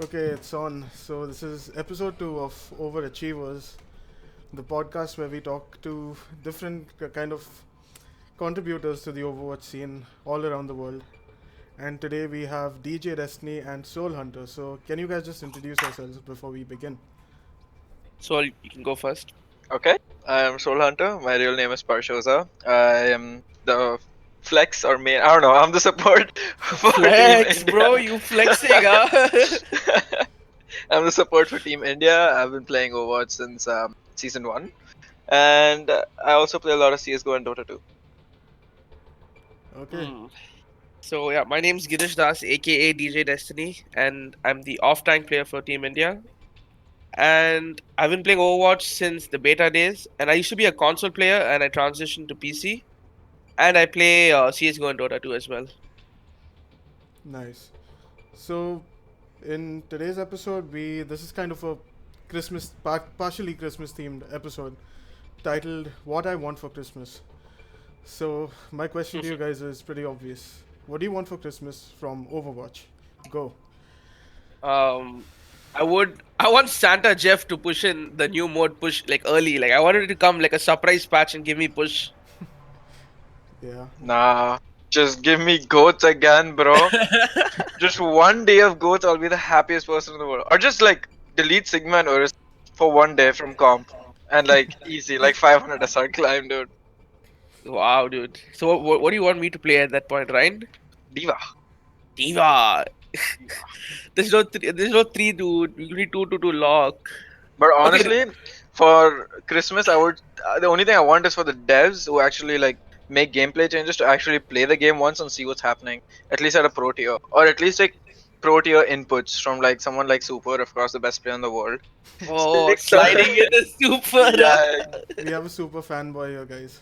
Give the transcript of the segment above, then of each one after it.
Okay, it's on. So this is episode 2 of OverAchievers, the podcast where we talk to different kind of contributors to the Overwatch scene all around the world. And today we have DJDestiny and SoulHunter. So can you guys just introduce yourselves before we begin? So you can go first. Okay, I am SoulHunter. My real name is Parshoza. I am the flex or main. I don't know. I'm the support for Team Flex, India. bro, you flexing, huh? I'm the support for Team India. I've been playing Overwatch since season 1, and I also play a lot of CS:GO and Dota 2. Okay, So yeah, my name's Girish Das, aka DJ Destiny, and I'm the off-tank player for Team India. And I've been playing Overwatch since the beta days. And I used to be a console player, and I transitioned to PC. And I play CS:GO and Dota 2 as well. nice. So in today's episode, we this is kind of a partially Christmas themed episode titled "What I Want for Christmas." So my question to you guys is pretty obvious. What do you want for Christmas from Overwatch? Go. Um, I want Santa Jeff to push in the new mode push like early. Like I wanted it to come like a surprise patch and give me push. Yeah. Nah, just give me goats again, bro. Just one day of goats, I'll be the happiest person in the world. Or just like delete Sigma and Urus for one day from comp, and like easy, like 500 SR climb, dude. Wow, dude. So what do you want me to play at that point, Ryan? Diva. Diva. There's no three, dude. You need two to lock. But Okay. honestly, for Christmas, I would. The only thing I want is for the devs who actually like make gameplay changes to actually play the game once and see what's happening. At least at a pro tier, or at least like pro tier inputs from like someone like Super, of course, the best player in the world. So Oh, like some- sliding in the super. yeah. We have a super fanboy here, guys.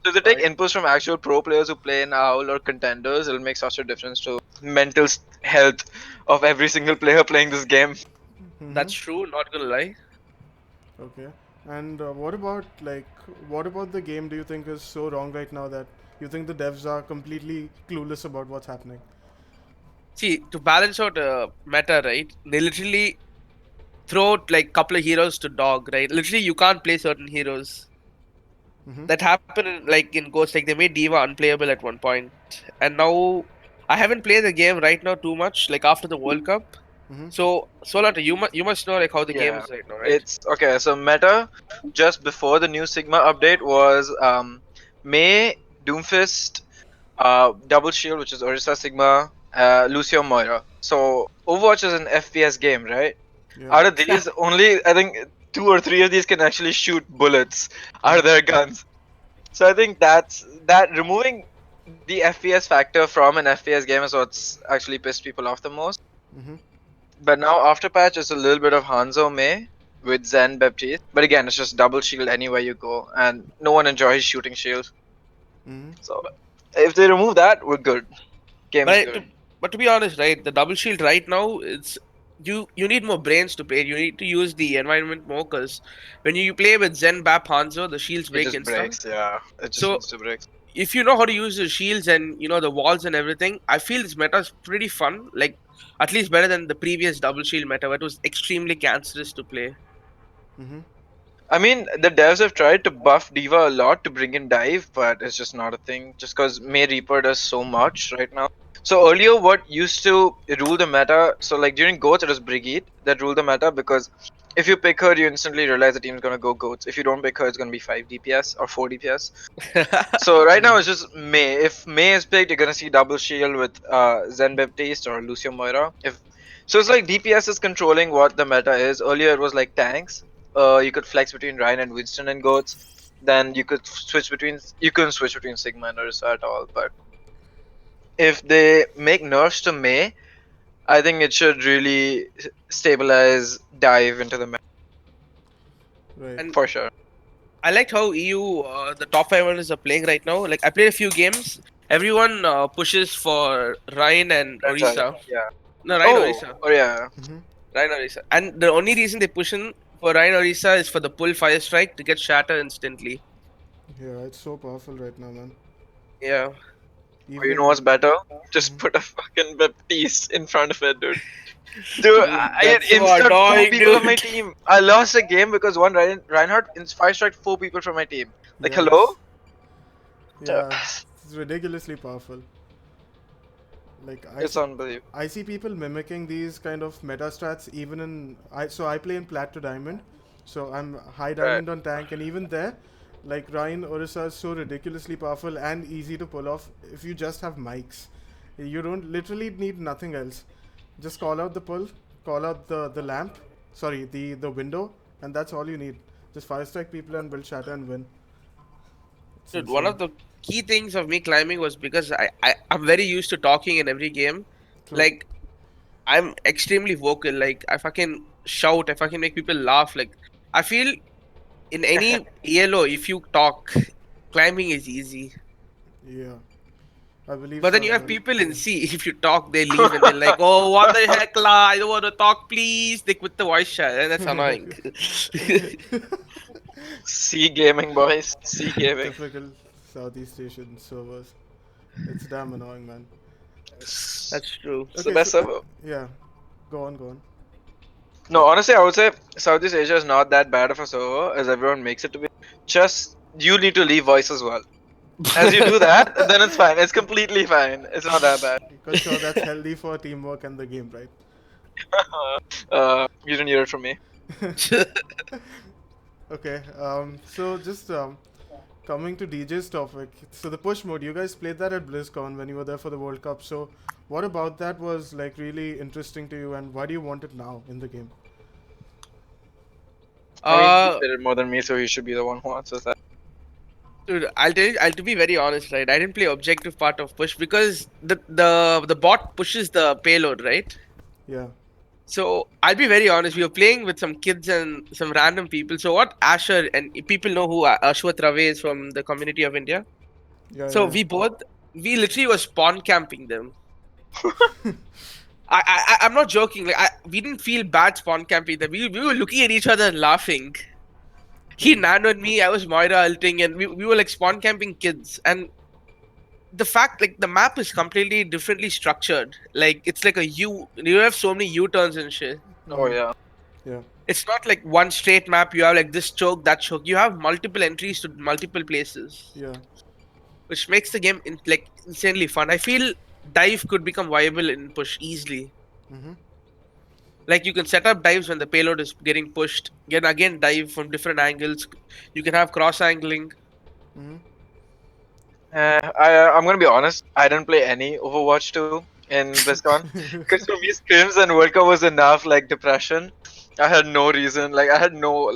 So if they take inputs from actual pro players who play in OWL or contenders, it'll make such a difference to mental health of every single player playing this game. That's true. Not gonna lie. Okay. And what about the game? Do you think is so wrong right now that you think the devs are completely clueless about what's happening? See, to balance out meta, right? They literally throw out, like couple of heroes to dog, right? Literally, you can't play certain heroes. That happened like in Ghost. Like they made Diva unplayable at one point, and now I haven't played the game right now too much. Like after the World Cup. So Solanta, you must know like how the game Yeah, is right now, right? it's okay. So meta just before the new Sigma update was May, Doomfist, Double Shield, which is Orisa Sigma, Lucio Moira. So Overwatch is an FPS game, right? Yeah. Out of these, only I think 2 or 3 of these can actually shoot bullets out of their guns. So I think that removing the FPS factor from an FPS game is what's actually pissed people off the most. But now after patch, it's a little bit of Hanzo Mei with Zen Baptiste. But again, it's just double shield anywhere you go, and no one enjoys shooting shield. So if they remove that, we're good. Game is But good. to be honest, right, the double shield right now, it's you need more brains to play. You need to use the environment more because when you play with Zen Bap Hanzo, the shields It break just insta. breaks, yeah. It just So insta breaks. if you know how to use the shields and you know the walls and everything, I feel this meta is pretty fun. Like at least better than the previous double shield meta, where it was extremely cancerous to play. I mean, the devs have tried to buff Diva a lot to bring in dive, but it's just not a thing. Just because May Reaper does so much right now. So earlier, what used to rule the meta? So like during Goats, it was Brigitte that ruled the meta because if you pick her, you instantly realize the team's gonna go Goats. If you don't pick her, it's gonna be 5 DPS or 4 DPS. So right now it's just May. If May is picked, you're gonna see double shield with Zen Baptiste or Lucio Moira. If so, it's like DPS is controlling what the meta is. Earlier it was like tanks. You could flex between Ryan and Winston and Goats. Then you couldn't switch between Sigma and Orisa at all. But if they make nerfs to May, I think it should really stabilize dive into the meta Right. And for sure. I liked how EU, the top 5 runners are playing right now. Like I played a few games. Everyone pushes for Ryan and Orisa. Yeah. No, Ryan Orisa. Oh yeah. Ryan Orisa. And the only reason they push in for Ryan Orisa is for the pull fire strike to get shatter instantly. Yeah, it's so powerful right now, man. Yeah. Or you know what's better? Just put a fucking Baptiste in front of it, dude. Dude, I had That's so insta 4 annoying, people on my dude. team. I lost a game because one Reinhardt 5 strike 4 people from my team. Like, Yeah, hello? yeah, it's ridiculously powerful. Like It's unbelievable. I see people mimicking these kind of meta strats even I play in plat to diamond, so I'm high Right. diamond on tank, and even there, like Ryan Orisa is so ridiculously powerful and easy to pull off if you just have mics. You don't literally need nothing else. Just call out the pull, call out the lamp, sorry the window, and that's all you need. Just fire strike people and build shatter and win. It's Dude, one insane. of the key things of me climbing was because I'm very used to talking in every game. True. Like, I'm extremely vocal. Like, I fucking shout, I fucking make people laugh. Like, I feel in any ELO, if you talk, climbing is easy. Yeah, I believe But so then you as have well. people in C. If you talk, they leave and they're like, "Oh, what the heck, la? I don't want to talk, please." They quit the voice chat, and that's annoying. C gaming, boys. C gaming. Typical Southeast Asian servers. It's damn annoying, man. That's true. It's the Okay, best so server. yeah, go on, go on. No, honestly, I would say Southeast Asia is not that bad of a server as everyone makes it to be. Just you need to leave voice as well. As you do that, then it's fine. It's completely fine. It's not that bad. Because sure, that's healthy for teamwork and the game, right? You didn't hear it from me. Okay, so just coming to DJ's topic. So the push mode, you guys played that at BlizzCon when you were there for the World Cup. So what about that was like really interesting to you, and why do you want it now in the game? I mean, he uh, played it more than me, so he should be the one who answers that. Dude, I'll tell you. I'll to be very honest, right? I didn't play objective part of push because the bot pushes the payload, right? Yeah, So I'll be very honest. We were playing with some kids and some random people. So what Asher and people know who Ashwath Rave is from the community of India. yeah, So yeah. we literally was spawn camping them. I'm not joking. Like we didn't feel bad spawn camping them. We were looking at each other and laughing. He nanoed me. I was Moira ulting, and we were like spawn camping kids. And the fact, like, the map is completely differently structured. Like, it's like a U. You have so many U turns and shit. Oh Mm-hmm. yeah. Yeah, It's not like one straight map. You have like this choke, that choke. You have multiple entries to multiple places, yeah. which makes the game like insanely fun. I feel dive could become viable in push easily. Mm-hmm. Like, you can set up dives when the payload is getting pushed. Again dive from different angles. You can have cross angling. Mm-hmm. I'm gonna be honest. I didn't play any Overwatch 2 in BlizzCon because for me, scrims and World Cup was enough. Like depression, I had no reason. Like I had no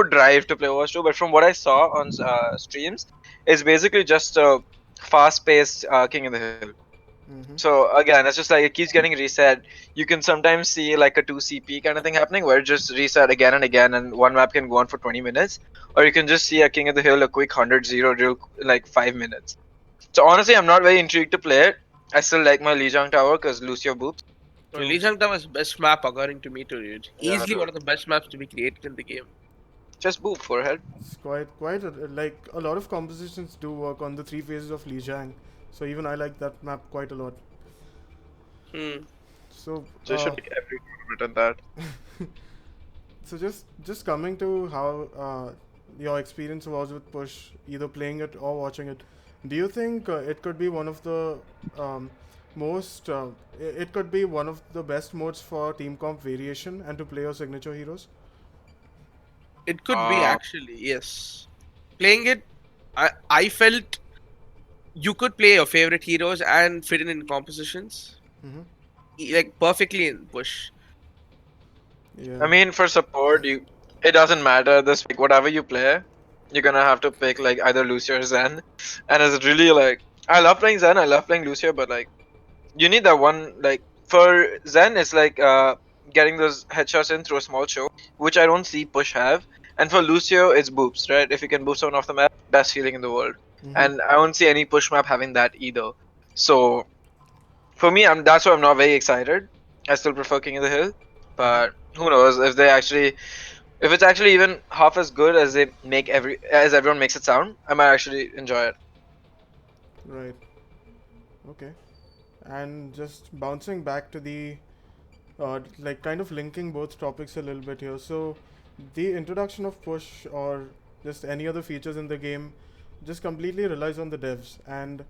drive to play Overwatch 2. But from what I saw on streams, it's basically just a fast-paced King of the Hill. Mm-hmm. So again, it's just like it keeps getting reset. You can sometimes see like a 2 CP kind of thing happening where it just reset again and again, and one map can go on for 20 minutes, or you can just see a King of the Hill, a quick 100-0 real like 5 minutes. So honestly, I'm not very intrigued to play it. I still like my Lijiang Tower because Lucio booped. True. Lijiang Tower is best map according to me, too, dude. Yeah, Easily one of the best maps to be created in the game. just boop forehead. It's quite like a lot of compositions do work on the three phases of Lijiang. So even I like that map quite a lot. Hmm. So Just should make every tournament on that. so just coming to how your experience was with push, either playing it or watching it, do you think it could be one of the um, most it could be one of the best modes for team comp variation and to play your signature heroes? It could be, actually, yes. Playing it, I felt you could play your favorite heroes and fit in compositions Mm-hmm. like perfectly in push. Yeah. I mean, for support, it doesn't matter. This pick whatever you play, you're gonna have to pick like either Lucio or Zen, and it's really like I love playing Zen. I love playing Lucio, but like you need that one. Like for Zen, it's like getting those headshots in through a small choke, which I don't see push have. And for Lucio, it's boops, right? If you can boop someone off the map, best feeling in the world. Mm-hmm. And I don't see any push map having that either. So for me, that's why I'm not very excited. I still prefer King of the Hill, but who knows if it's actually even half as good as they as everyone makes it sound, I might actually enjoy it. Right. Okay. And just bouncing back to the like kind of linking both topics a little bit here. So the introduction of push or just any other features in the game just completely relies on the devs, and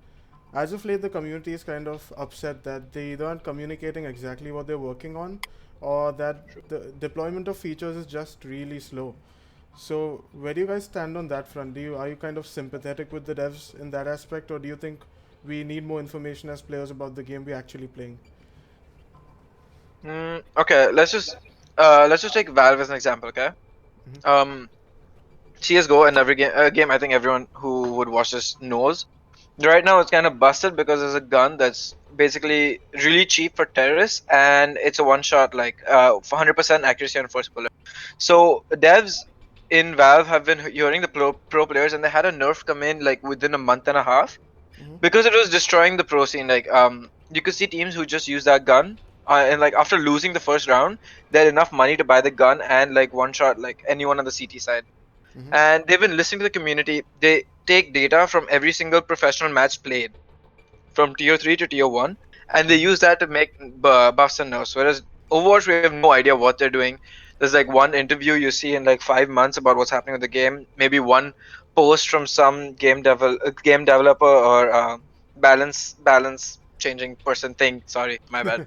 as of late the community is kind of upset that they either aren't communicating exactly what they're working on, or that the deployment of features is just really slow. So where do you guys stand on that front? Are you kind of sympathetic with the devs in that aspect, or do you think we need more information as players about the game we're actually playing? Okay, let's just take Valve as an example. Okay. Mm-hmm. CS:GO and every game I think everyone who would watch this knows. Right now it's kind of busted because there's a gun that's basically really cheap for terrorists, and it's a one shot, like 100% accuracy on first bullet. So devs in Valve have been hearing the pro players, and they had a nerf come in like within a month and a half Mm-hmm. because it was destroying the pro scene. Like you could see teams who just use that gun, and like after losing the first round, they had enough money to buy the gun and like one shot like anyone on the CT side. Mm-hmm. And they've been listening to the community. They take data from every single professional match played from tier 3 to tier 1, and they Mm-hmm. use that to make buffs and nerfs. Whereas Overwatch, we have no idea what they're doing. There's like one interview you see in like 5 months about what's happening with the game, maybe one post from some game developer or balance changing person thing. Sorry, my bad.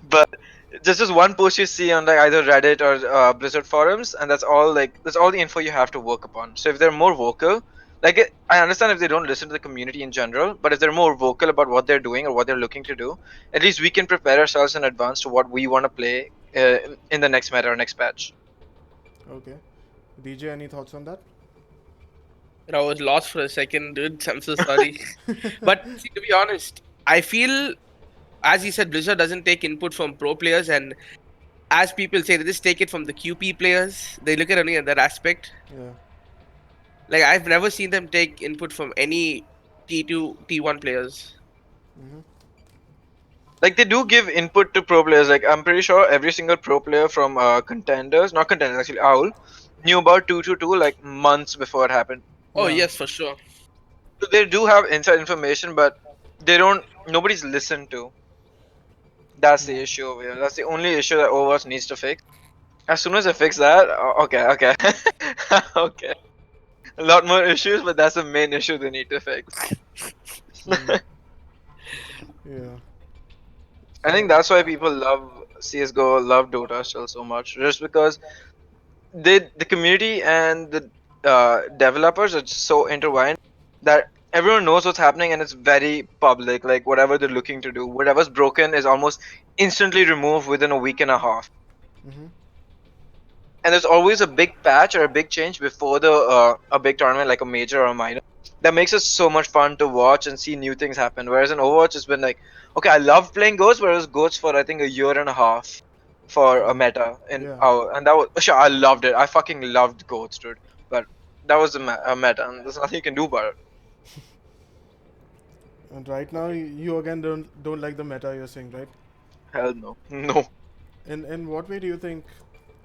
But just one post you see on like either Reddit or Blizzard forums, and that's all. Like that's all the info you have to work upon. So if they're more vocal, like I understand if they don't listen to the community in general, but if they're more vocal about what they're doing or what they're looking to do, at least we can prepare ourselves in advance to what we want to play in the next meta or next patch. Okay. DJ, any thoughts on that? I was lost for a second, dude. I'm so sorry. But see, to be honest, I feel, as you said, Blizzard doesn't take input from pro players, and as people say, they just take it from the QP players. They look at only at that aspect. Yeah. Like I've never seen them take input from any T2, T1 players. Mm-hmm. Like they do give input to pro players. Like I'm pretty sure every single pro player from contenders, not contenders actually, Owl, knew about 222 like months before it happened. Oh Yeah. yes, for sure. So they do have inside information, but they don't. Nobody's listened to. That's the issue over here. That's the only issue that Overwatch needs to fix. As soon as I fix that, okay, okay. A lot more issues, but that's the main issue they need to fix. Mm. Yeah. I think So. that's why people love CS:GO, love Dota still so much, just because the community and the developers are just so intertwined that everyone knows what's happening and it's very public. Like whatever they're looking to do, whatever's broken is almost instantly removed within a week and a half. Mm-hmm. And there's always a big patch or a big change before the a big tournament, like a major or a minor, that makes it so much fun to watch and see new things happen. Whereas in Overwatch, it's been like, okay, I love playing Ghosts, whereas Ghosts for I think a year and a half for a meta in Yeah. our, and that was sure I loved it. I fucking loved Ghosts, dude. But that was a meta, and there's nothing you can do about it. And right now, you again don't like the meta you're saying, right? Hell no, no. In what way do you think,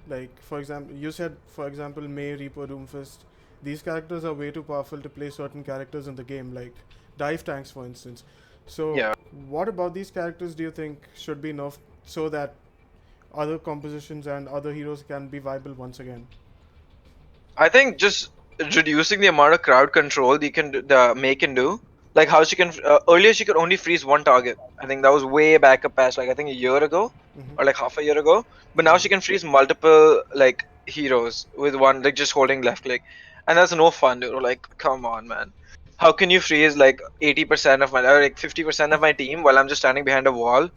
like for example, you said for example May, Reaper, Doomfist, these characters are way too powerful to play certain characters in the game, like dive tanks, for instance. So, Yeah, what about these characters do you think should be nerfed so that other compositions and other heroes can be viable once again? I think just reducing the amount of crowd control the May can do. Like how she can earlier she could only freeze one target. I think that was way back up past like I think a year ago Mm-hmm. or like half a year ago. But now Yeah. she can freeze multiple like heroes with one like just holding left click, and that's no fun, dude. Like come on, man. How can you freeze like 80% of my or like 50% of my team while I'm just standing behind a wall,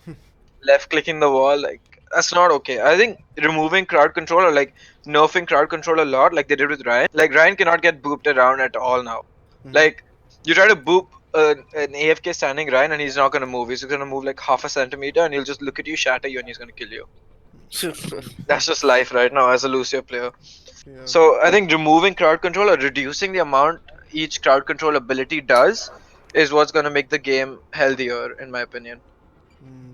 left clicking the wall? Like that's not okay. I think removing crowd control or like nerfing crowd control a lot, like they did with Ryan. Like Ryan cannot get booped around at all now. Mm-hmm. Like you try to boop an AFK standing Ryan, and he's not gonna move. He's gonna move like half a centimeter, and he'll just look at you, shatter you, and he's gonna kill you. That's just life right now as a Lucio player. Yeah. So I think removing crowd control or reducing the amount each crowd control ability does is what's gonna make the game healthier, in my opinion. Mm.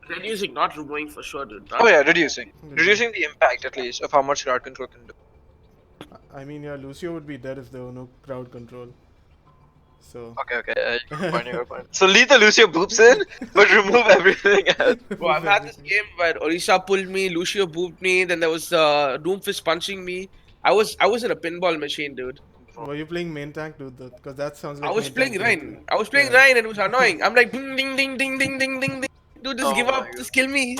Reducing, not removing for sure, dude. Oh Not yeah, reducing. Reduce. Reducing the impact at least of how much crowd control can do. I mean, yeah, Lucio would be dead if there were no crowd control. So. Okay. You got point. So leave the Lucio boops in, but remove everything else. Bro, I've had this game where Orisa pulled me, Lucio booped me, then there was Doomfist punching me. I was in a pinball machine, dude. Were you playing main tank, dude? Because that sounds I like was main tank playing gameplay. Rhine. I was playing Yeah. Rhine and it was annoying. I'm like ding ding ding ding ding ding ding ding. Dude, just Oh give my up. God. Just kill me.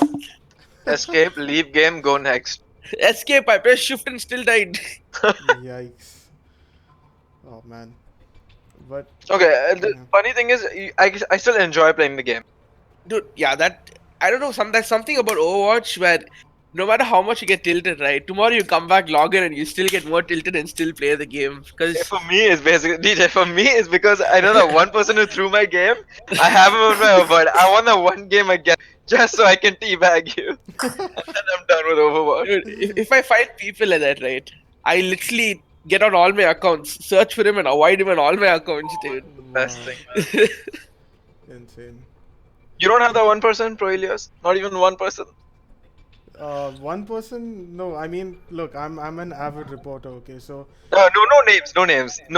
Escape, leave game, go next. Escape. I pressed shift and still died. Yikes. Oh man. But Okay, the yeah. funny thing is, I still enjoy playing the game. Dude, yeah, that I don't know. There's something about Overwatch where no matter how much you get tilted, right? Tomorrow you come back, log in, and you still get more tilted and still play the game. Because For me, it's basically DJ. For me, it's because I know that one person who threw my game. I have him on my avoid. I want that one game again, just so I can teabag you, and then I'm done with Overwatch. dude, if I find people like that, right? I literally get on all my accounts, search for him, and avoid him on all my accounts, dude. Best Wow. thing. Insane. You don't have that one person, Pro Elias? Not even one person. One person? No, I mean, look, I'm an avid reporter. Okay, so No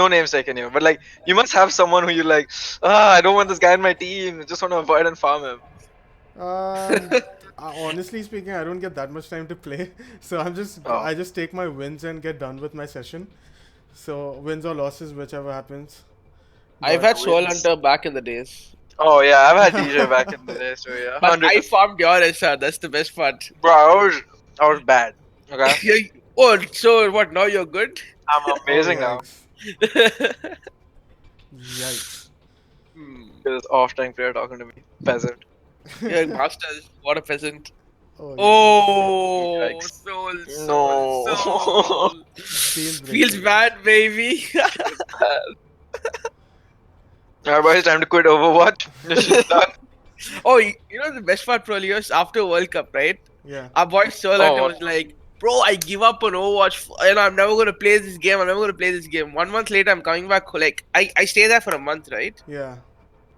names taken here. But like, you must have someone who you like. I don't want this guy in my team. I just want to avoid and farm him. honestly speaking, I don't get that much time to play. So Oh. I just take my wins and get done with my session. So wins or losses, whichever happens. I've But had SoulHunter back in the days. Oh yeah, I've had DJ back in the day, so yeah. But I 100%. farmed your SR, that's the best part. Bro, I was bad. Okay, Oh, so what, now you're good? I'm amazing oh, now. yikes. Yikes. This off-tank player talking to me, peasant. Yeah, Masters, what a peasant. Oh, Oh, Yikes. soul, No. soul. Deal Feels breaker. bad, baby. Alright, it's time to quit Overwatch. This is done. Oh, you know the best part, probably was after World Cup, right? Yeah. Our boy SoulHunter Oh. was like, bro, I give up on Overwatch. I'm never gonna play this game. I'm never gonna play this game. 1 month later, I'm coming back. Like, I stay there for a month, right? Yeah.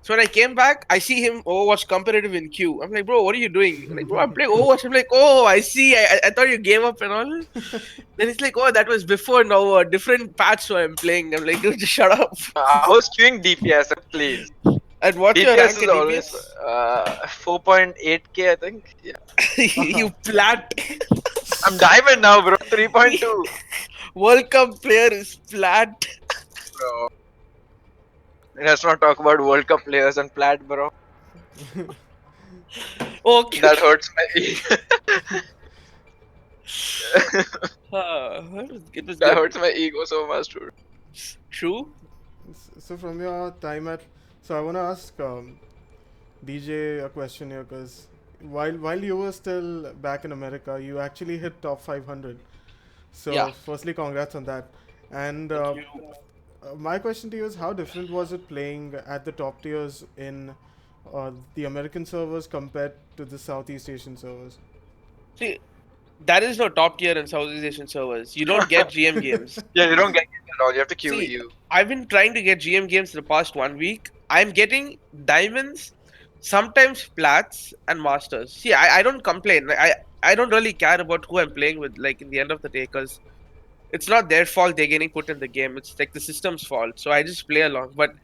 So when I came back, I see him Overwatch competitive in queue. I'm like, bro, what are you doing? I'm like, bro, I'm playing Overwatch. I'm like, oh, I see. I thought you gave up and all. Then it's like, oh, that was before now. A different patch, so I'm playing. I'm like, dude, just shut up. I was queuing DPS, please. And what's your rank DPS at is always DPS? 4.8k, I think. Yeah. You plat. I'm diamond now, bro. 3.2. World Cup player is flat. Bro. Let's not talk about World Cup players and plat, bro. Okay. That hurts my ego. It was That good. hurts my ego so much, dude. True. So from your time at, so I want to ask DJ a question here, because while you were still back in America, you actually hit top 500. So Yeah. firstly, congrats on that. And my question to you is, how different was it playing at the top tiers in the American servers compared to the Southeast Asian servers? See, that is no top tier in Southeast Asian servers. You don't get GM games. Yeah, you don't get it at all. You have to queue See, you. I've been trying to get GM games for the past 1 week. I'm getting diamonds, sometimes plats, and masters. See, I don't complain. I don't really care about who I'm playing with, like, in the end of the day, because it's not their fault they're getting put in the game. It's like the system's fault. So I just play along. But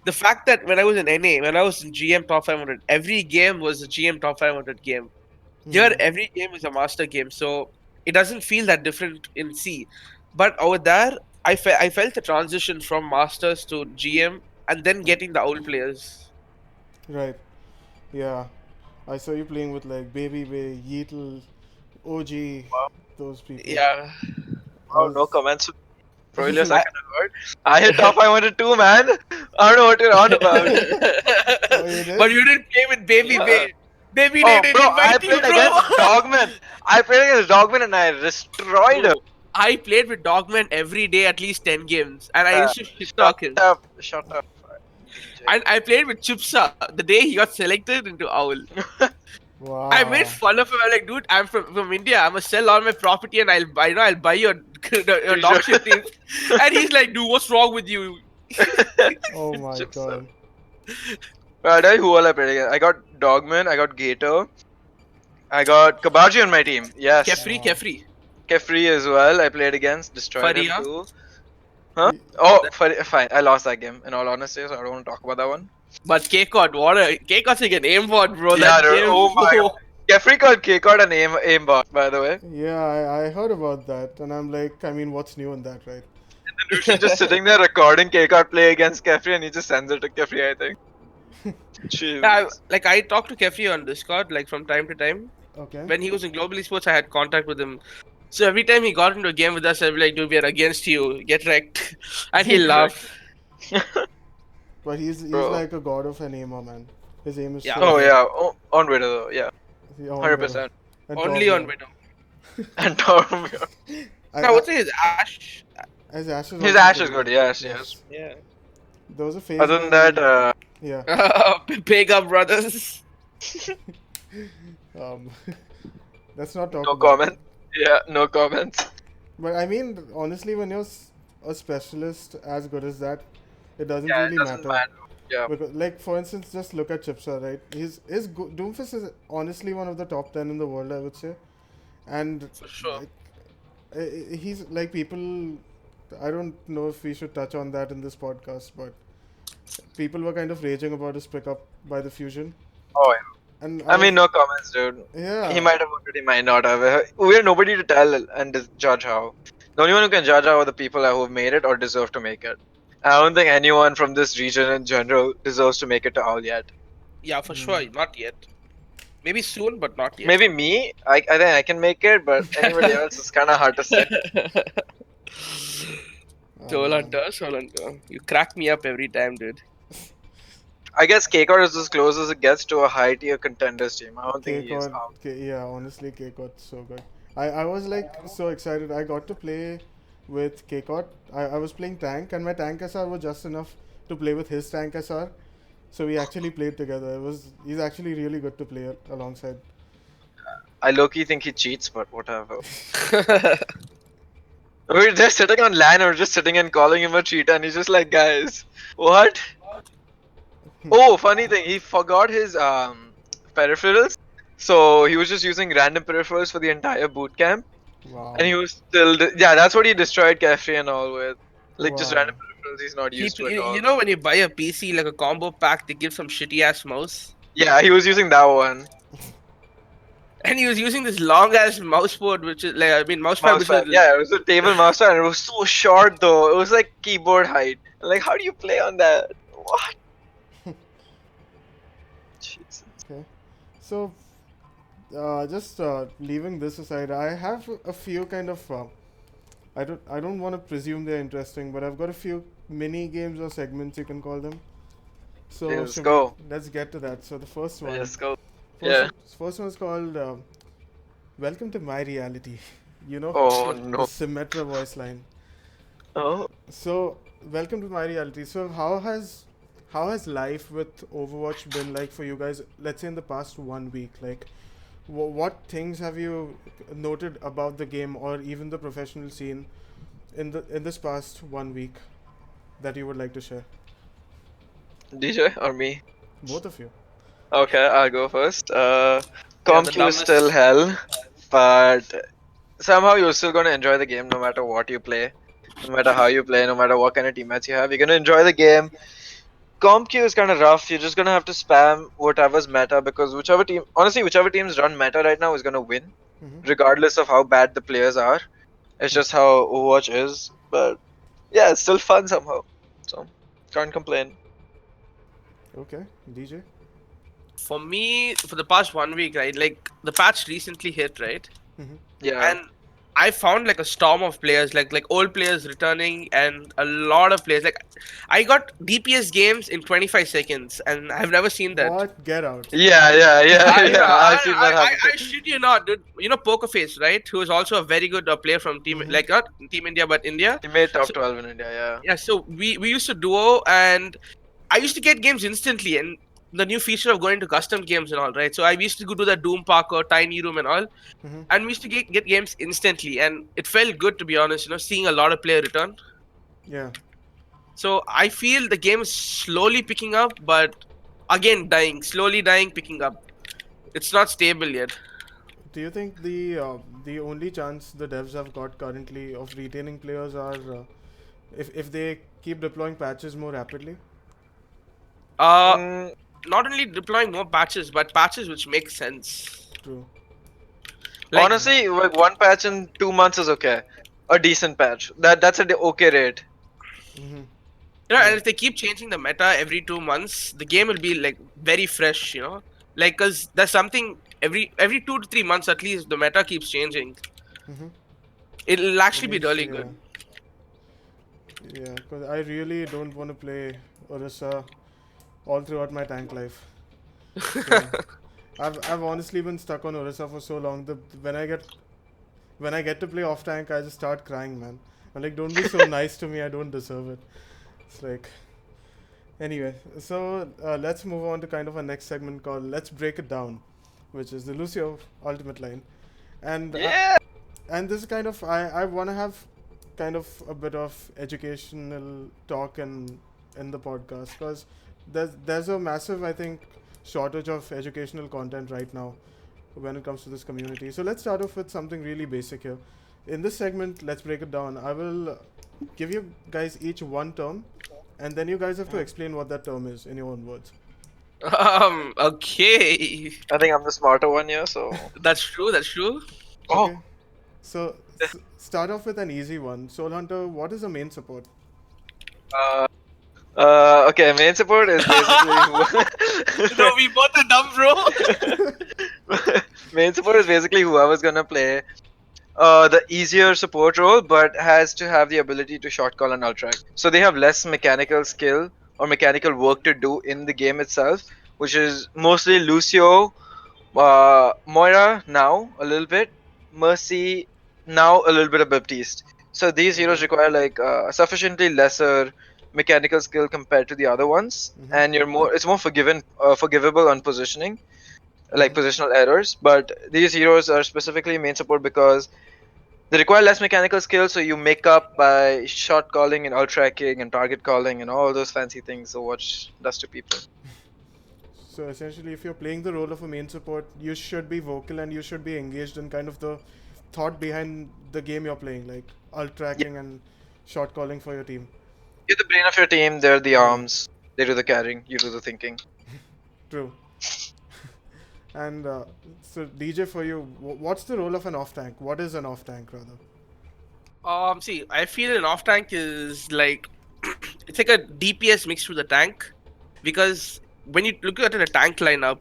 the fact that when I was in NA, when I was in GM top 500, every game was a GM top 500 game. Here, every game is a master game, so it doesn't feel that different in C. But over there, I felt the transition from masters to GM and then getting the old players. Right. Yeah. I saw you playing with like Baby Bay, Yeetle, OG, those people. Yeah. Oh, no comments. Pro Elias, I can heard. I hit top 500 too, man. I don't know what you're on about. Oh, you did? But you didn't play with Baby Bay. Baby Oh, didn't bro, I invite you, played bro. against Dogman. I played against Dogman and I destroyed him. I played with Dogman every day, at least 10 games, and I used to shit talk him. Shut up. And I played with Chipsa the day he got selected into Owl. Wow. I made fun of him. I'm like, dude, I'm from India. I'm gonna sell all my property and I'll buy your dog shit team. And he's like, dude, what's wrong with you? Oh my Chips god. I'll tell you who all I played against. I got Dogman, I got Gator, I got Kabaji on my team. Yes. Kefri. Kefri as well. I played against, destroyed him Faria. too. Huh? Oh, fine. I lost that game. In all honesty, so I don't want to talk about that one. But K-Cod, what a K-Cod's like an aimbot, bro. Yeah, That dude. game. Oh my god. Jeffrey called K-Card an aimbot, by the way. Yeah, I heard about that, and I'm like, I mean, what's new in that, right? And then Rishi just sitting there recording K-Card play against Kefri, and he just sends it to Kefri, I think. Jeez. I talked to Kefri on Discord like from time to time. Okay. When he was in Global Esports, I had contact with him. So every time he got into a game with us, I'd be like, dude, we are against you. Get wrecked. And he'll laugh. But he's Bro. like a god of an aimer, man. His aim is Yeah. so Oh good. yeah, on Twitter though, yeah, Yeah, on 100%. and Only Tormir. on Widow. And Tormir. I would say his Ash. His Ash is His also Ash pretty is good, good. yes. Yeah. There was a phase. Other than when- that, yeah. Big up, brothers. Um, let's not talk. no about comment. it. Yeah, no comments. But I mean, honestly, when you're a specialist as good as that, it doesn't Yeah, really it doesn't matter. Yeah. Because, like, for instance, just look at Chipsa, right? Doomfist is honestly one of the top 10 in the world, I would say. And For sure. like, he's like people. I don't know if we should touch on that in this podcast, but people were kind of raging about his pickup by the Fusion. Oh yeah. And I mean, no comments, dude. yeah, He might have wanted, he might not have. We're nobody to tell and judge how. The only one who can judge how are the people who have made it or deserve to make it. I don't think anyone from this region in general deserves to make it to Owl yet. Yeah, for sure. Not yet. Maybe soon, but not yet. Maybe me. I think I can make it, but anybody else is kind of hard to say. SoulHunter. You crack me up every time, dude. I guess K-Card is as close as it gets to a high tier contenders team. I don't think he is out. Yeah, honestly, K-Cot's so good. I was like so excited. I got to play with K-Cot. I was playing tank, and my tank SR was just enough to play with his tank SR. So we actually played together. He's actually really good to play alongside. I low-key think he cheats, but whatever. We're just sitting on LAN or just sitting and calling him a cheater, and he's just like, guys, what? Oh, funny thing, he forgot his peripherals, so he was just using random peripherals for the entire boot camp, Wow. and he was still, yeah, that's what he destroyed Kefri and all with, like just Wow. random peripherals he's not used to at all. You know when you buy a PC like a combo pack, they give some shitty ass mouse, Yeah, he was using that one. and he was using this long ass mouse board, which is like mouse pad. Mousepad. Yeah, it was a table mousepad, and it was so short though. It was like keyboard height. Like, how do you play on that? What? Jesus. Okay. So, just leaving this aside, I have a few kind of. I don't want to presume they're interesting, but I've got a few mini games or segments, you can call them. So Let's should go. Let's get to that. So the first one. Let's go. First, Yeah. First one is called "Welcome to My Reality." You know, Oh, the no. Symmetra voice line. Oh. So, welcome to My Reality. So, how has life with Overwatch been like for you guys? Let's say in the past 1 week, like, what things have you noted about the game or even the professional scene in this past 1 week that you would like to share? DJ or me? Both of you. Okay, I'll go first. the ComQ is dumbest- still hell, but somehow you're still gonna enjoy the game no matter what you play, no matter how you play, no matter what kind of teammates you have. You're gonna enjoy the game. ComQ is kind of rough. You're just gonna have to spam whatever's meta because whichever teams run meta right now is gonna win, Mhm. regardless of how bad the players are. It's just how Overwatch is. But yeah, it's still fun somehow. So can't complain. Okay, DJ. For me, for the past 1 week, right? Like the patch recently hit, right? Yeah. And I found like a storm of players, like old players returning, and a lot of players. Like I got DPS games in 25 seconds, and I've never seen that. What? Get out. Yeah. I've seen that happen. I shit you not, dude. You know Pokerface, right? Who is also a very good player from Team, Mhm. like not Team India, but India. He made top 12 in India, yeah. Yeah, so we used to duo, and I used to get games instantly, and the new feature of going to custom games and all, right? So I used to go do the Doom Park or Tiny Room and all, Mhm. and we used to get games instantly, and it felt good to be honest. You know, seeing a lot of player return. Yeah. So I feel the game is slowly picking up, but again slowly dying, picking up. It's not stable yet. Do you think the only chance the devs have got currently of retaining players are If they keep deploying patches more rapidly. Not only deploying more patches, but patches which make sense. True. Like, honestly, like one patch in 2 months is okay. A decent patch. That's a okay rate. Mm-hmm. and if they keep changing the meta every 2 months, the game will be like very fresh, like because there's something every 2 to 3 months at least the meta keeps changing. Mm-hmm. It'll At actually be least, really yeah. good. Yeah, because I really don't want to play Orisa all throughout my tank life. So I've honestly been stuck on Orisa for so long that when I get to play off tank, I just start crying, man. I'm like, don't be so nice to me. I don't deserve it. It's like, anyway. So let's move on to kind of a next segment called "Let's Break It Down," which is the Lucio ultimate line, and Yeah. and this is kind of I want to have kind of a bit of educational talk in the podcast because there's a massive, I think, shortage of educational content right now when it comes to this community. So let's start off with something really basic here. In this segment, let's break it down. I will give you guys each one term, and then you guys have to explain what that term is in your own words. Okay. I think I'm the smarter one here, so. That's true. Oh. Okay. So start off with an easy one. SoulHunter, what is a main support? Okay, main support is basically No, we both are dumb, bro. main support is basically whoever's gonna play the easier support role, but has to have the ability to short call and ultrack. So they have less mechanical skill or mechanical work to do in the game itself, which is mostly Lucio, Moira now a little bit, Mercy now a little bit of Baptiste. So these heroes require like sufficiently lesser mechanical skill compared to the other ones, and it's more forgivable on positioning, like positional errors. But these heroes are specifically main support because they require less mechanical skill, so you make up by shot calling and ultracking and target calling and all those fancy things Overwatch does to people. So essentially, if you're playing the role of a main support, you should be vocal and you should be engaged in kind of the thought behind the game you're playing, like ult tracking and shot calling for your team. You're the brain of your team, they're the arms, they do the carrying, you do the thinking. True. And so DJ, for you, what's the role of an off tank? What is an off tank rather? See, I feel an off tank is like it's like a DPS mixed with a tank, because when you look at a tank lineup,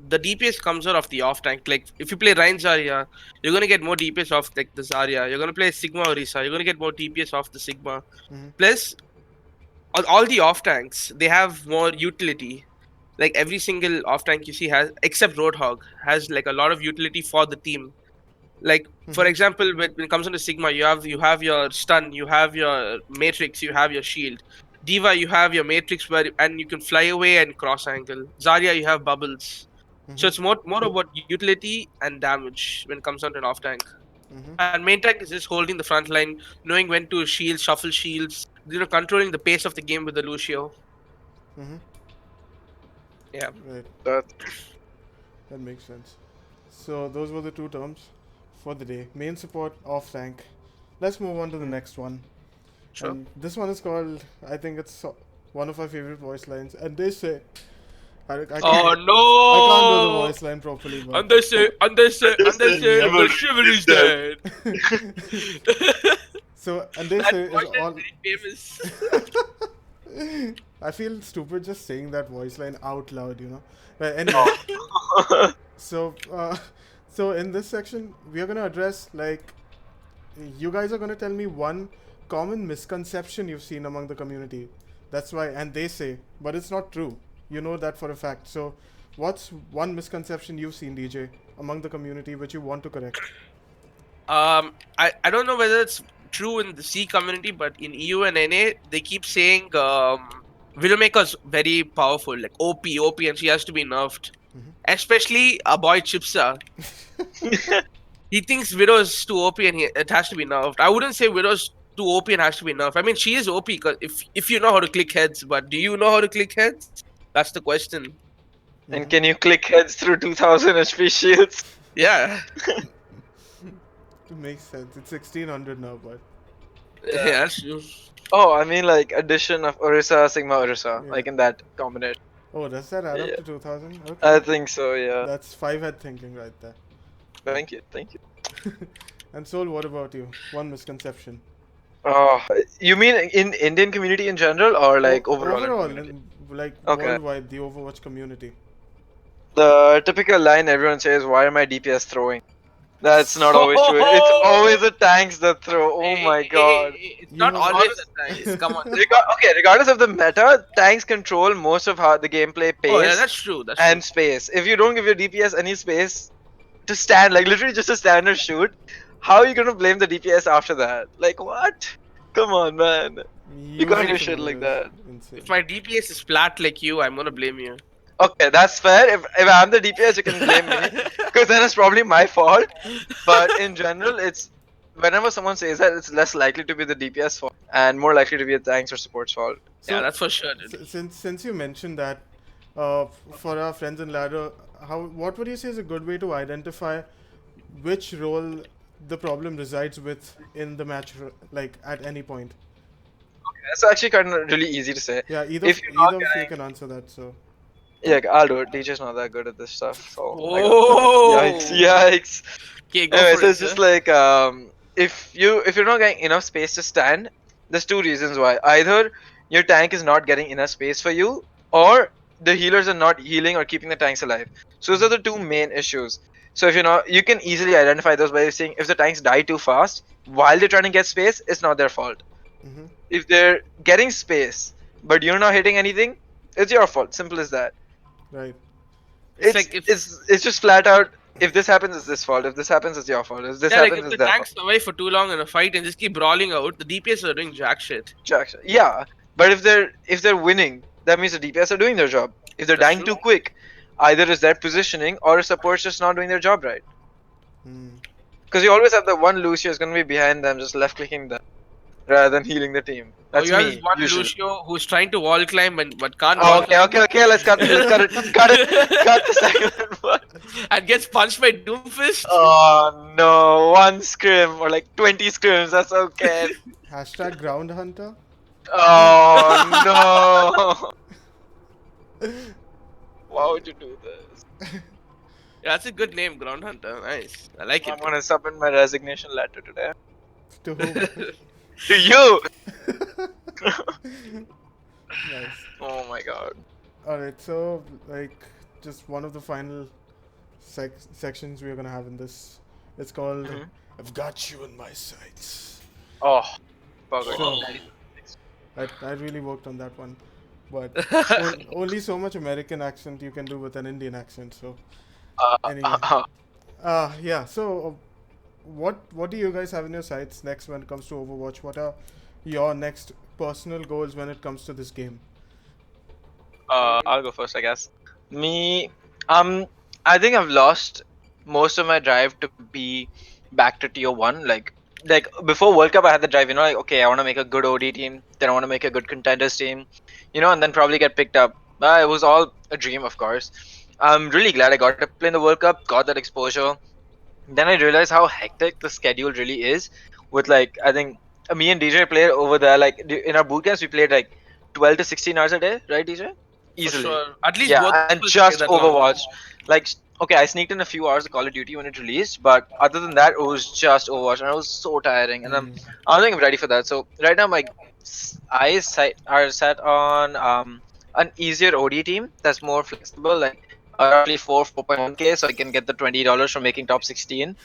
the DPS comes out of the off tank. Like if you play Ryan Zarya, you're gonna get more DPS off like the Zarya. You're gonna play Sigma Orisa, you're gonna get more DPS off the Sigma. Plus, all the off tanks, they have more utility. Like every single off tank you see has, except Roadhog, has like a lot of utility for the team. Like for example, when it comes into Sigma, you have your stun, you have your matrix, you have your shield. Diva, you have your matrix and you can fly away and cross angle. Zarya, you have bubbles. So it's more about utility and damage when it comes down to an off tank. And main tank is just holding the front line, knowing when to shield, shuffle shields, controlling the pace of the game with the Lucio. Yeah. Right. That makes sense. So those were the two terms for the day. Main support, off tank. Let's move on to the next one. Sure. And this one is called, I think it's one of my favorite voice lines. And they say, I Oh can't, no! I can't do the voice line properly. But And they say, the shiver is dead. so, and they That say voice is is all. very famous. I feel stupid just saying that voice line out loud, But anyway, so in this section, we are gonna address, like, you guys are gonna tell me one common misconception you've seen among the community. That's why, and they say, but it's not true. You know that for a fact. So, what's one misconception you've seen, DJ, among the community which you want to correct? I don't know whether it's true in the C community, but in EU and NA, they keep saying Widowmaker's very powerful, like OP, and she has to be nerfed. Especially our boy Chipsa. He thinks Widow's too OP and it has to be nerfed. I wouldn't say Widow's too OP and has to be nerfed. I mean, she is OP because if you know how to click heads, but do you know how to click heads? That's the question. And can you click heads through 2000 HP shields? Yeah. It makes sense. It's 1600 now, but Yeah, that's true. Oh, I mean like addition of Orisa, Sigma, Orisa, Yeah. like in that combination. Oh, does that add up Yeah, to 2000? Okay. I think so. Yeah. That's five head thinking right there. Yeah. Thank you. Thank you. And Soul, what about you? One misconception. Oh, you mean in Indian community in general or like overall in Overall, community? in, like Okay. worldwide, the Overwatch community. The typical line everyone says, "Why are my DPS throwing?" That's not always true. It's Oh, always the tanks that throw. Oh my god. it's You not have. always Honest, that nice. Come on. okay, regardless of the meta, tanks control most of how the gameplay Oh yeah, pace that's true. That's true. and space. If you don't give your DPS any space to stand, like literally just to stand or shoot, how are you gonna blame the DPS after that? Like what? Come on, man. You can't Using do Fine. shit like simulators. that. Insane. If my DPS is flat like you, I'm gonna blame you. Okay, that's fair. If I'm the DPS, you can blame me, because then it's probably my fault. But in general, it's whenever someone says that, it's less likely to be the DPS fault and more likely to be a tanks or support's fault. Yeah, So, that's for sure, dude. since you mentioned that, for our friends in ladder, what would you say is a good way to identify which role the problem resides with in the match, like at any point? It's actually kind of really easy to say. Yeah, If you're not either of you getting, can answer that. So, yeah, I'll do it. DJ's not that good at this stuff, so I got yikes, Oh. yikes. Okay, go Anyway, for so it, it's just sir. like if you're not getting enough space to stand, there's two reasons why. Either your tank is not getting enough space for you, or the healers are not healing or keeping the tanks alive. So those are the two main issues. So if you're not, you can easily identify those by saying if the tanks die too fast while they're trying to get space, it's not their fault. hmm If they're getting space but you're not hitting anything, it's your fault. Simple as that. right. It's like if It's just flat out. If this happens, it's this fault. If this happens, it's your fault. If this yeah, like happens, if it's the their fault. tanks survive for too long in a fight and just keep brawling out, the DPS are doing jack shit. Jackson. Yeah, but if they're winning, that means the DPS are doing their job. If they're That's dying true. too quick, either is their positioning or a support's just not doing their job right. Hmm. Because you always have the one Lucio is going to be behind them, just left clicking them rather than healing the team. Or That's you have this me one usually. Lucio who's trying to wall climb but can't Oh, wall okay, climb. okay, okay. Let's cut it. Let's cut it. Cut the second one. And gets punched by Doomfist. Oh no, one scrim or like 20 scrims. That's okay. Hashtag Ground Hunter. Oh no. Why would you do this? Yeah, that's a good name, Ground Hunter. Nice. I like I'm it. gonna submit my resignation letter today. To whom? To you! Nice. Oh my god. Alright, so like just one of the final sections we're gonna have in this. It's called Mhm. "I've Got You in My Sights." Oh, fuck So it. I really worked on that one, but only so much American accent you can do with an Indian accent. So anyway, yeah. So what do you guys have in your sights next when it comes to Overwatch? What are your next personal goals when it comes to this game? I'll go first, I guess. Me, I think I've lost most of my drive to be back to tier one. Like before World Cup, I had the drive. Like okay, I want to make a good OD team, then I want to make a good contenders team, and then probably get picked up. It was all a dream, of course. I'm really glad I got to play in the World Cup, got that exposure. Then I realized how hectic the schedule really is. With like, I think me and DJ played over there. Like in our boot camps, we played like 12 to 16 hours a day, right, DJ? For Easily. sure. At least Yeah, both and of us play just that long. Overwatch. Like, okay, I sneaked in a few hours of Call of Duty when it released, but other than that, it was just Overwatch, and it was so tiring. And Hmm. I don't think I'm ready for that. So right now, my are set on an easier OD team that's more flexible, like roughly 4.1k, so I can get the $20 from making top 16.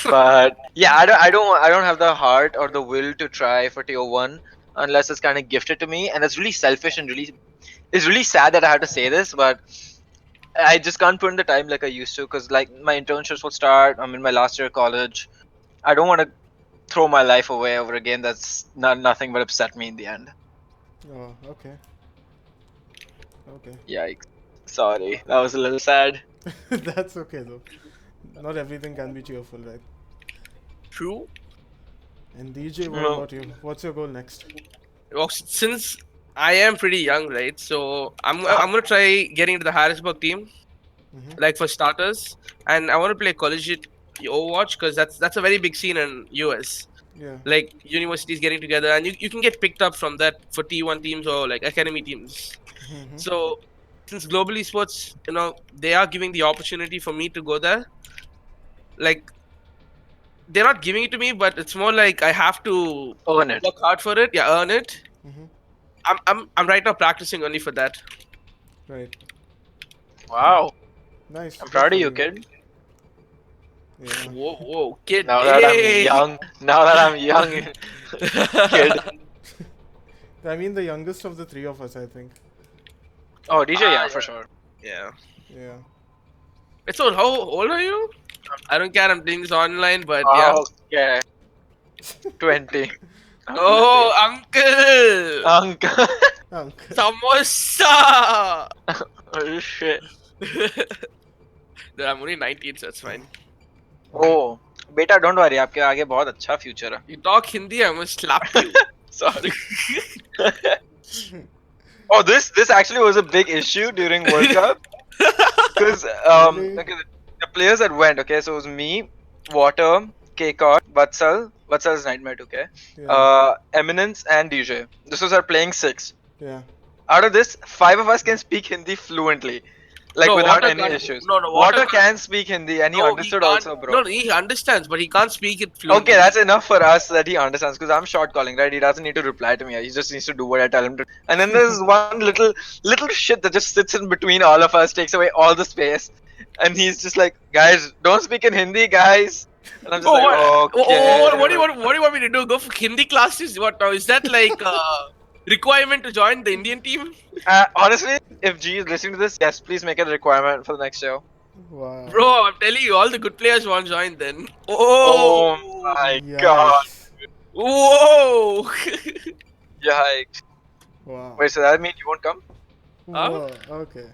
But yeah, I don't have the heart or the will to try for tier one unless it's kind of gifted to me, and it's really selfish and it's really sad that I have to say this, but I just can't put in the time like I used to because like my internships will start. I'm in my last year of college. I don't want to throw my life away over a game that's nothing but upset me in the end. Oh, okay. Okay. Yikes. Sorry, that was a little sad. That's okay though. Not everything can be cheerful, right? True. And DJ, what No. about you? What's your goal next? Well, since I am pretty young, right? So I'm gonna try getting into the Harrisburg team, Mm-hmm. like for starters, and I want to play collegiate Overwatch because that's a very big scene in US. Yeah. like universities getting together, and you can get picked up from that for T1 teams or like academy teams. Mm-hmm. So since global esports, they are giving the opportunity for me to go there. Like they're not giving it to me, but it's more like I have to Earn it. work hard for it. Yeah, earn it. Mm-hmm. I'm right now practicing only for that. Right. Wow. Nice. I'm Good proud for of you, kid. Yeah. Whoa, kid. Now that I'm Hey. young, kid. I mean, the youngest of the three of us, I think. Oh, DJ, yeah, Yeah. for sure. Yeah. Yeah. It's all. How old are you? I don't care. I'm doing this online, but yeah. Okay. 20. Oh, uncle. Uncle. Uncle. Samosa. Oh shit. Dude, I'm only 19, so it's fine. Oh, बेटा don't worry, आपके आगे बहुत अच्छा future है. You talk Hindi, I must slap you. Sorry. Oh, this actually was a big issue during World Cup because Really? okay, the players that went, okay, so it was me, Water, Kcott, Vatsal's Nightmare, okay, Yeah. Eminence and DJ. This was our playing 6. Yeah. Out of this, 5 of us can speak Hindi fluently, like No, without Water any can't- issues. no, Water Water can speak Hindi and he No, understood can't- also, bro. No, he understands, but he can't speak it fluently. Okay, that's enough for us that he understands because I'm short calling, right? He doesn't need to reply to me. He just needs to do what I tell him to. And then there's one little shit that just sits in between all of us, takes away all the space, and he's just like, guys, don't speak in Hindi, guys. And I'm just like, okay. What do you want me to do? Go for Hindi classes? What now? Is that like requirement to join the Indian team? Honestly, if G is listening to this, yes, please make it a requirement for the next show. Wow. Bro, I'm telling you, all the good players won't join then. Oh my god. Yikes. Whoa! Yikes. Wow. Wait, so that means you won't come? Huh? Whoa. Okay.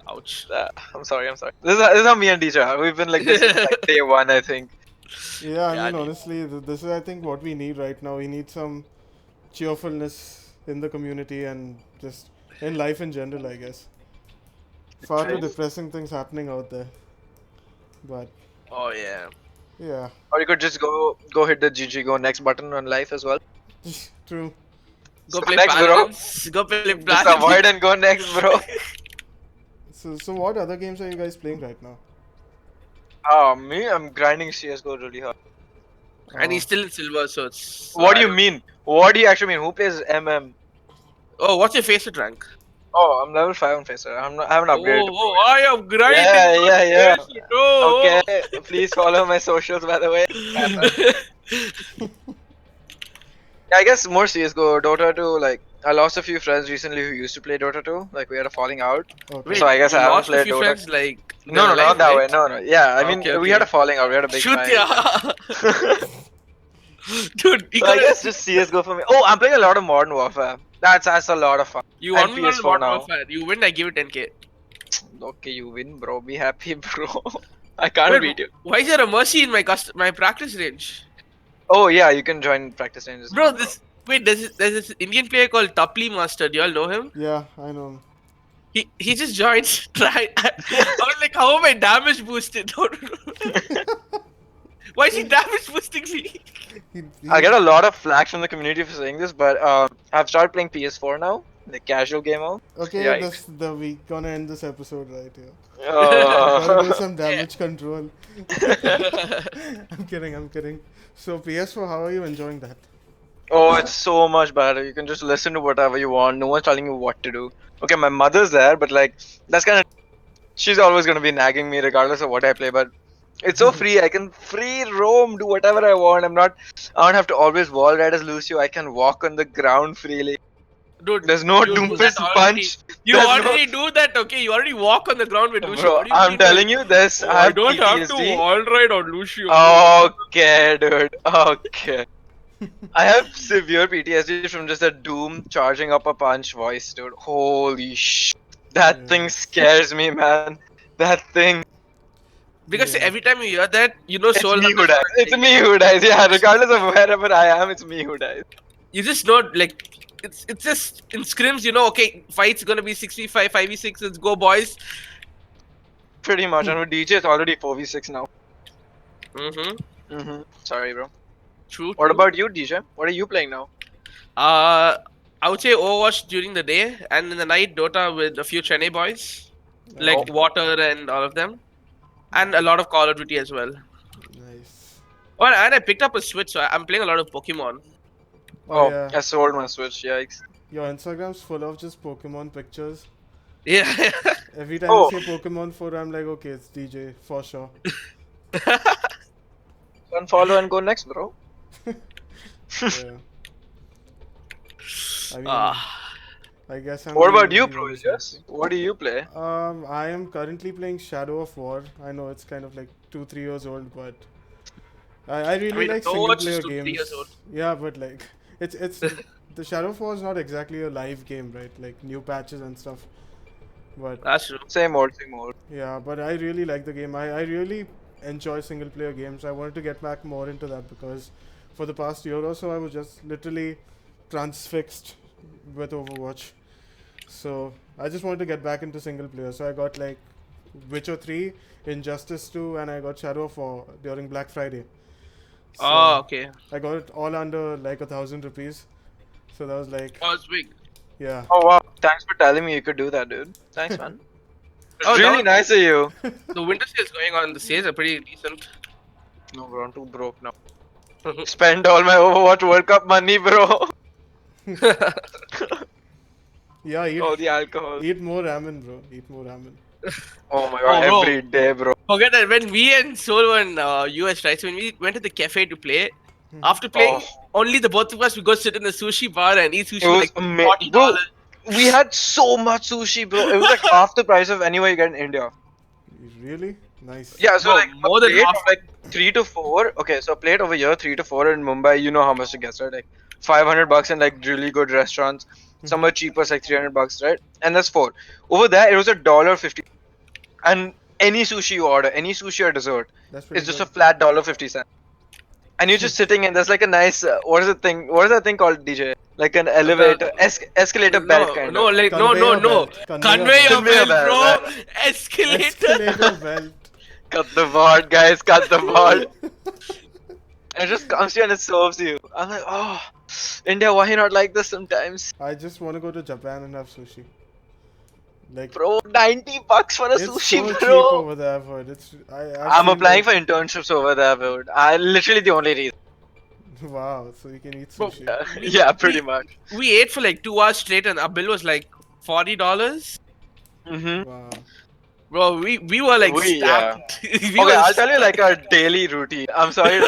Ouch. I'm sorry. This is how me and DJ are. We've been like this since like day 1, I think. Yeah, I Yeah, mean, dude. honestly, this is, I think, what we need right now. We need some cheerfulness in the community and just in life in general, I guess. Far too True. depressing things happening out there. But, Oh yeah. yeah. Or you could just go hit the GG go next button on life as well. True. Go So play next, bro. Paladins. Go play Just Paladins. avoid and go next, bro. So what other games are you guys playing right now? Oh, me? I'm grinding CSGO really hard. And he's still in silver, so it's. What do you mean? What do you actually mean? Who plays MM? Oh, what's your favorite rank? Oh, I'm level 5 on Facer. I haven't upgraded. I am grinding. Yeah. Oh. Okay, please follow my socials, by the way. Yeah, I guess more CSGO. Dota 2, like, I lost a few friends recently who used to play Dota 2. Like, we had a falling out. Okay. Wait, So I guess you I haven't lost a played few Dota. friends, like. No, they're not alive, that right? way. No. Yeah, I mean, Okay, we had okay. a falling out. We had a big Shoot fight. ya! Dude, you So I gotta. guess just CSGO for me. Oh, I'm playing a lot of Modern Warfare. That's a lot of fun. You And won me on PS4 Modern now. Warfare. You win, I give you 10k. Okay, you win, bro. Be happy, bro. I can't Wait, beat you. why is there a mercy in my practice range? Oh yeah, you can join practice ranges. Bro, there's this Indian player called Tapli Master. Do you all know him? Yeah, I know. He just joined. Try. I was like, how am I damage boosted? Why is he damage boosting me? I get a lot of flack from the community for saying this, but I've started playing PS4 now, the casual game mode. Okay, Yikes. we gonna end this episode right here. Gotta do some damage control. I'm kidding. So PS4, how are you enjoying that? Oh, it's so much better. You can just listen to whatever you want. No one's telling you what to do. Okay, my mother's there, but like that's kind of she's always gonna be nagging me regardless of what I play. But it's so free. I can free roam, do whatever I want. I don't have to always wall ride as Lucio. I can walk on the ground freely. Dude, There's no you do Doomfist that already. punch. You There's already do that, okay? You already walk on the ground with Lucio. Bro, What do you I'm mean telling by- you, this. Oh, I I have don't have to PTSD. all ride on Lucio. Okay, dude. Okay. I have severe PTSD from just that Doom charging up a punch voice, dude. Holy sh! That Yeah. thing scares me, man. That thing. Because Yeah. every time you hear that, you know It's Soul me Hunter who dies. starts It's saying- me who dies. Yeah, regardless of wherever I am, it's me who dies. You just know, like, it's just in scrims, you know, okay, fight's gonna be 65, 5v6, let's go, boys. Pretty much. And with DJ, it's already 4v6 now. Mm-hmm. Sorry, bro. True. What about you, DJ? What are you playing now? I would say Overwatch during the day, and in the night Dota with a few Chennai boys, like Water and all of them, and a lot of Call of Duty as well. Nice. Oh, and I picked up a Switch, so I'm playing a lot of Pokemon. Oh yeah. I sold my Switch. Yikes. Your Instagram's full of just Pokemon pictures. Yeah. Every time I see a Pokemon photo, I'm like, okay, it's DJ for sure. Unfollow and go next, bro. Yeah. I mean, I guess I'm. What the about you, only bro? one who's Yes. What do you play? I am currently playing Shadow of War. I know it's kind of like 2-3 years old, but I really like single Overwatch is player 2-3 games. years old. Yeah, but like it's the Shadow of War is not exactly a live game, right? Like new patches and stuff. But That's true. Same old. yeah, but I really like the game. I really enjoy single player games. I wanted to get back more into that because for the past year or so I was just literally transfixed with Overwatch. So I just wanted to get back into single player. So I got like Witcher 3, Injustice 2, and I got Shadow of War during Black Friday. So Oh, okay. I got it all under like 1,000 rupees. So that was like, Oh, it's big. yeah. Oh wow! Thanks for telling me you could do that, dude. Thanks, man. It's Oh, really nice of you. The winter sales going on. The sales are pretty decent. No, bro, I'm too broke now. Spend all my Overwatch World Cup money, bro. Yeah, All the alcohol. eat more ramen, bro. Eat more ramen. Oh my god, bro. every day, bro. Forget that when we and Soul were in US, right? So when we went to the cafe to play, after playing, only the both of us would go sit in the sushi bar and eat sushi It was like amazing. $40. Bro, we had so much sushi, bro. It was like half the price of anywhere you get in India. Really? Nice. Yeah, so Bro, like more a than plate half. of like 3 to 4. Okay, so a plate over here, 3 to 4 in Mumbai. You know how much it gets, right? Like $500 in like really good restaurants. Somewhere cheaper, it's like $300, right? And that's 4. Over there, it was $1.50. And any sushi you order, any sushi or dessert, That's pretty it's just good. a flat $1.50. And you're just sitting and there's like a nice what is the thing? What is that thing called, DJ? Like an elevator, escalator belt kind No, of. like Conveyor no. belt. Conveyor Conveyor belt, belt, bro. right. Escalator. Escalator belt. Cut the board, guys. Cut the board. And it just comes to you and it serves you. I'm like, oh, India, why not like this sometimes? I just want to go to Japan and have sushi. Like, Bro, $90 for a it's sushi, so cheap bro. over there, I've heard. I'm applying for internships over there, dude. Literally the only reason. Wow, so you can eat Bro, sushi. Yeah, pretty much. We ate for like 2 hours straight and our bill was like $40. Mm-hmm. Wow. Bro, we were like stacked. Okay, I'll tell you like our daily routine. I'm sorry,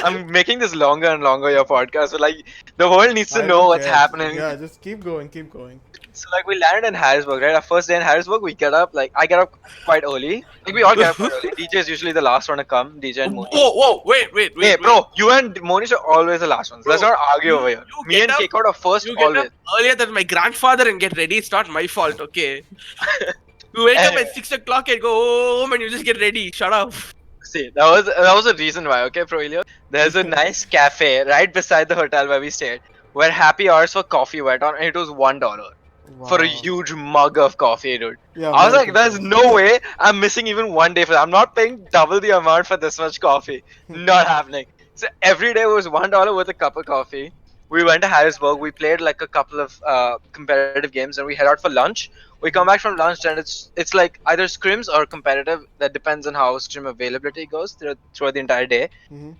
I'm making this longer and longer, your podcast, but like the world needs to I know don't what's care. happening. Yeah, just keep going, keep going. So like we landed in Harrisburg, right? Our first day in Harrisburg, we get up, like I get up quite early. Like we all get up quite early. DJ is usually the last one to come, DJ and Moni. Whoa, wait. Hey bro, you and Monish are always the last ones. Let's not argue over here. Me and Kekot are first You get always. up earlier than my grandfather and get ready. It's not my fault, okay? You wake up at 6 o'clock and go home and you just get ready. Shut up. See, that was a reason why, okay, Proilio? There's a nice cafe right beside the hotel where we stayed, where happy hours for coffee went on, and it was $1 for a huge mug of coffee, dude. Yeah, I was like, American there's coffee. no way I'm missing even one day for that. I'm not paying double the amount for this much coffee. Not happening. So every day was $1 with a cup of coffee. We went to Harrisburg. We played like a couple of competitive games, and we head out for lunch. We come back from lunch, and it's like either scrims or competitive. That depends on how scrim availability goes throughout the entire day. Mm-hmm.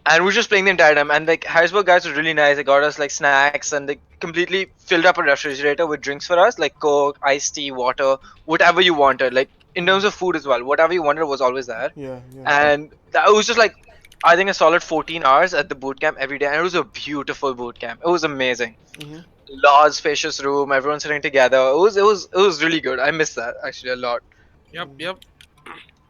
And we're just playing the entire time. And like Harrisburg guys were really nice. They got us like snacks, and they completely filled up a refrigerator with drinks for us, like Coke, iced tea, water, whatever you wanted. Like in terms of food as well, whatever you wanted was always there. Yeah. And that was just like, I think a solid 14 hours at the boot camp every day, and it was a beautiful boot camp. It was amazing. Mm-hmm. Large, spacious room, everyone sitting together. It was really good. I miss that actually a lot. Yep.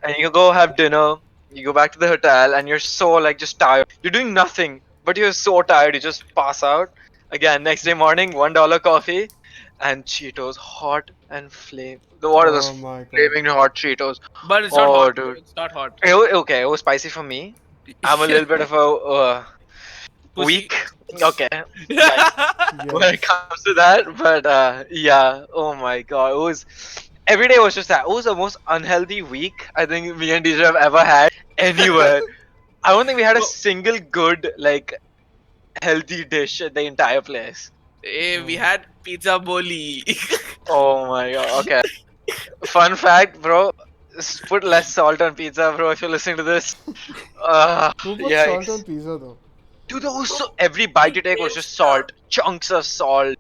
And you go have dinner. You go back to the hotel, and you're so like just tired. You're doing nothing, but you're so tired you just pass out. Again, next day morning, $1 coffee, and Cheetos, hot and flame. What are those my God. flaming hot Cheetos? But it's not hot, dude. It's not hot. Okay, it was spicy for me. I'm a little bit of a weak. Okay. When it comes to that, but yeah, oh my god, it was every day was just that. It was the most unhealthy week I think me and DJ have ever had anywhere. I don't think we had a single good, like, healthy dish at the entire place. Hey, we had pizza boli. Oh my god. Okay. Fun fact, bro. Put less salt on pizza, bro. If you're listening to this. Who puts salt on Yikes. pizza though? Dude, that was so. Every bite you take was just salt. Chunks of salt.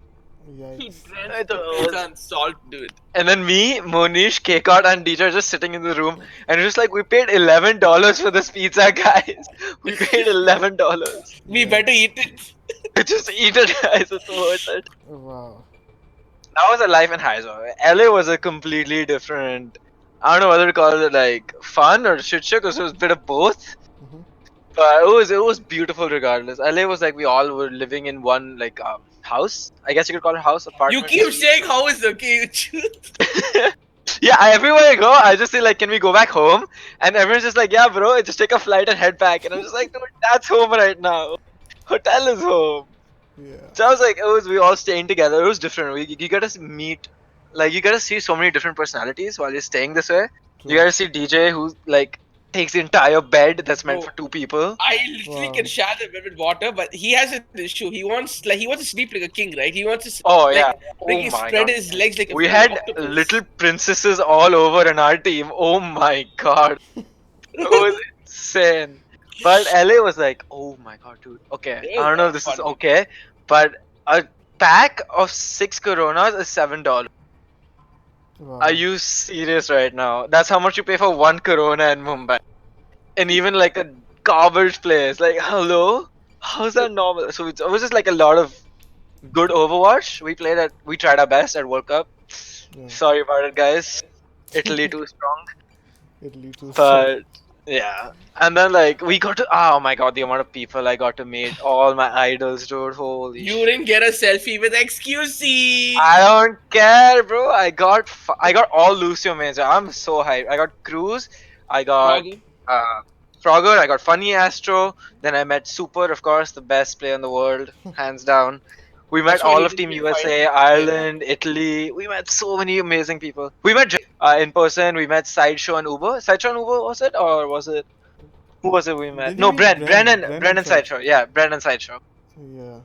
He Yikes. drenched the pizza and salt, dude. And then me, Monish, Kekot, and DJ are just sitting in the room, and it's just like we paid $11 for this pizza, guys. We paid $11. We better eat it. Just eat it, guys. It's worth it. Wow. That was a life in Haizo. LA was a completely different. I don't know whether to call it like fun or shit show, because it was a bit of both. Mhm. But it was beautiful regardless. LA was like we all were living in one like house. I guess you could call it house, You apartment. keep saying how is okay. Yeah, everywhere I go, I just say like, can we go back home? And everyone's just like, yeah, bro, just take a flight and head back. And I'm just like, dude, that's home right now. Hotel is home. Yeah. So I was like, we all staying together. It was different. You got to meet, like, you got to see so many different personalities while you're staying this way. You True. got to see DJ who like takes the entire bed that's meant Bro. for two people. I literally Wow. can share the bed with water, but he has an issue. He wants to sleep like a king, right? He wants to Oh like, yeah. like Oh he my spread god. his legs like a We freaking had octopus. little princesses all over in our team. Oh my god. It was insane. But LA was like, oh my god, dude. Okay, It was I don't know a if this is fun. okay, but a pack of 6 Coronas is $7. Wow. Are you serious right now? That's how much you pay for one Corona in Mumbai. And even like a garbage place. Like, hello? How's that normal? So it was just like a lot of good Overwatch. We tried our best at World Cup. Yeah. Sorry about it, guys. Italy too strong. Italy too. But yeah, and then like we got to, oh my god, the amount of people I got to meet, all my idols, dude. Holy You shit. didn't get a selfie with XQC. I don't care, bro. I got all Lucio Major. I'm so hyped. I got Cruz. I got Froggy. Frogger. I got Funny Astro. Then I met Super, of course, the best player in the world, hands down. We met That's why all he of didn't Team get USA, fined. Ireland, Italy. We met so many amazing people. We met in person. We met Sideshow and Uber. Sideshow and Uber, was it, or was it? Who was it we met? Did you No, meet Brennan Brennan Sideshow. Yeah, Brennan Sideshow. Yeah.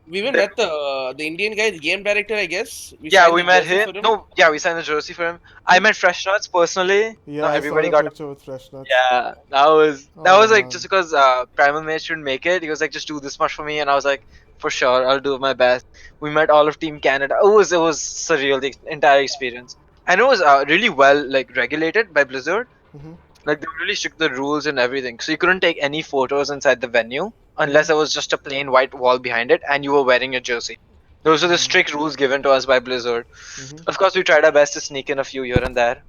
We even met the Indian guy, the game director, I guess. Yeah, signed we the met jersey him. for No, yeah, we signed the jersey for him. I met Fresh Nuts personally. Yeah, Not I saw everybody the got. picture with Fresh Nuts. Yeah, that was Oh, like man. just because Primal Mage couldn't make it. He was like, just do this much for me, and I was like, for sure, I'll do my best. We met all of Team Canada. It was surreal, the entire experience, and it was really well like regulated by Blizzard. Mhm. Like they really strict the rules and everything, so you couldn't take any photos inside the venue unless there was just a plain white wall behind it and you were wearing a jersey. Those are the strict rules given to us by Blizzard. Mhm. Of course, we tried our best to sneak in a few here and there.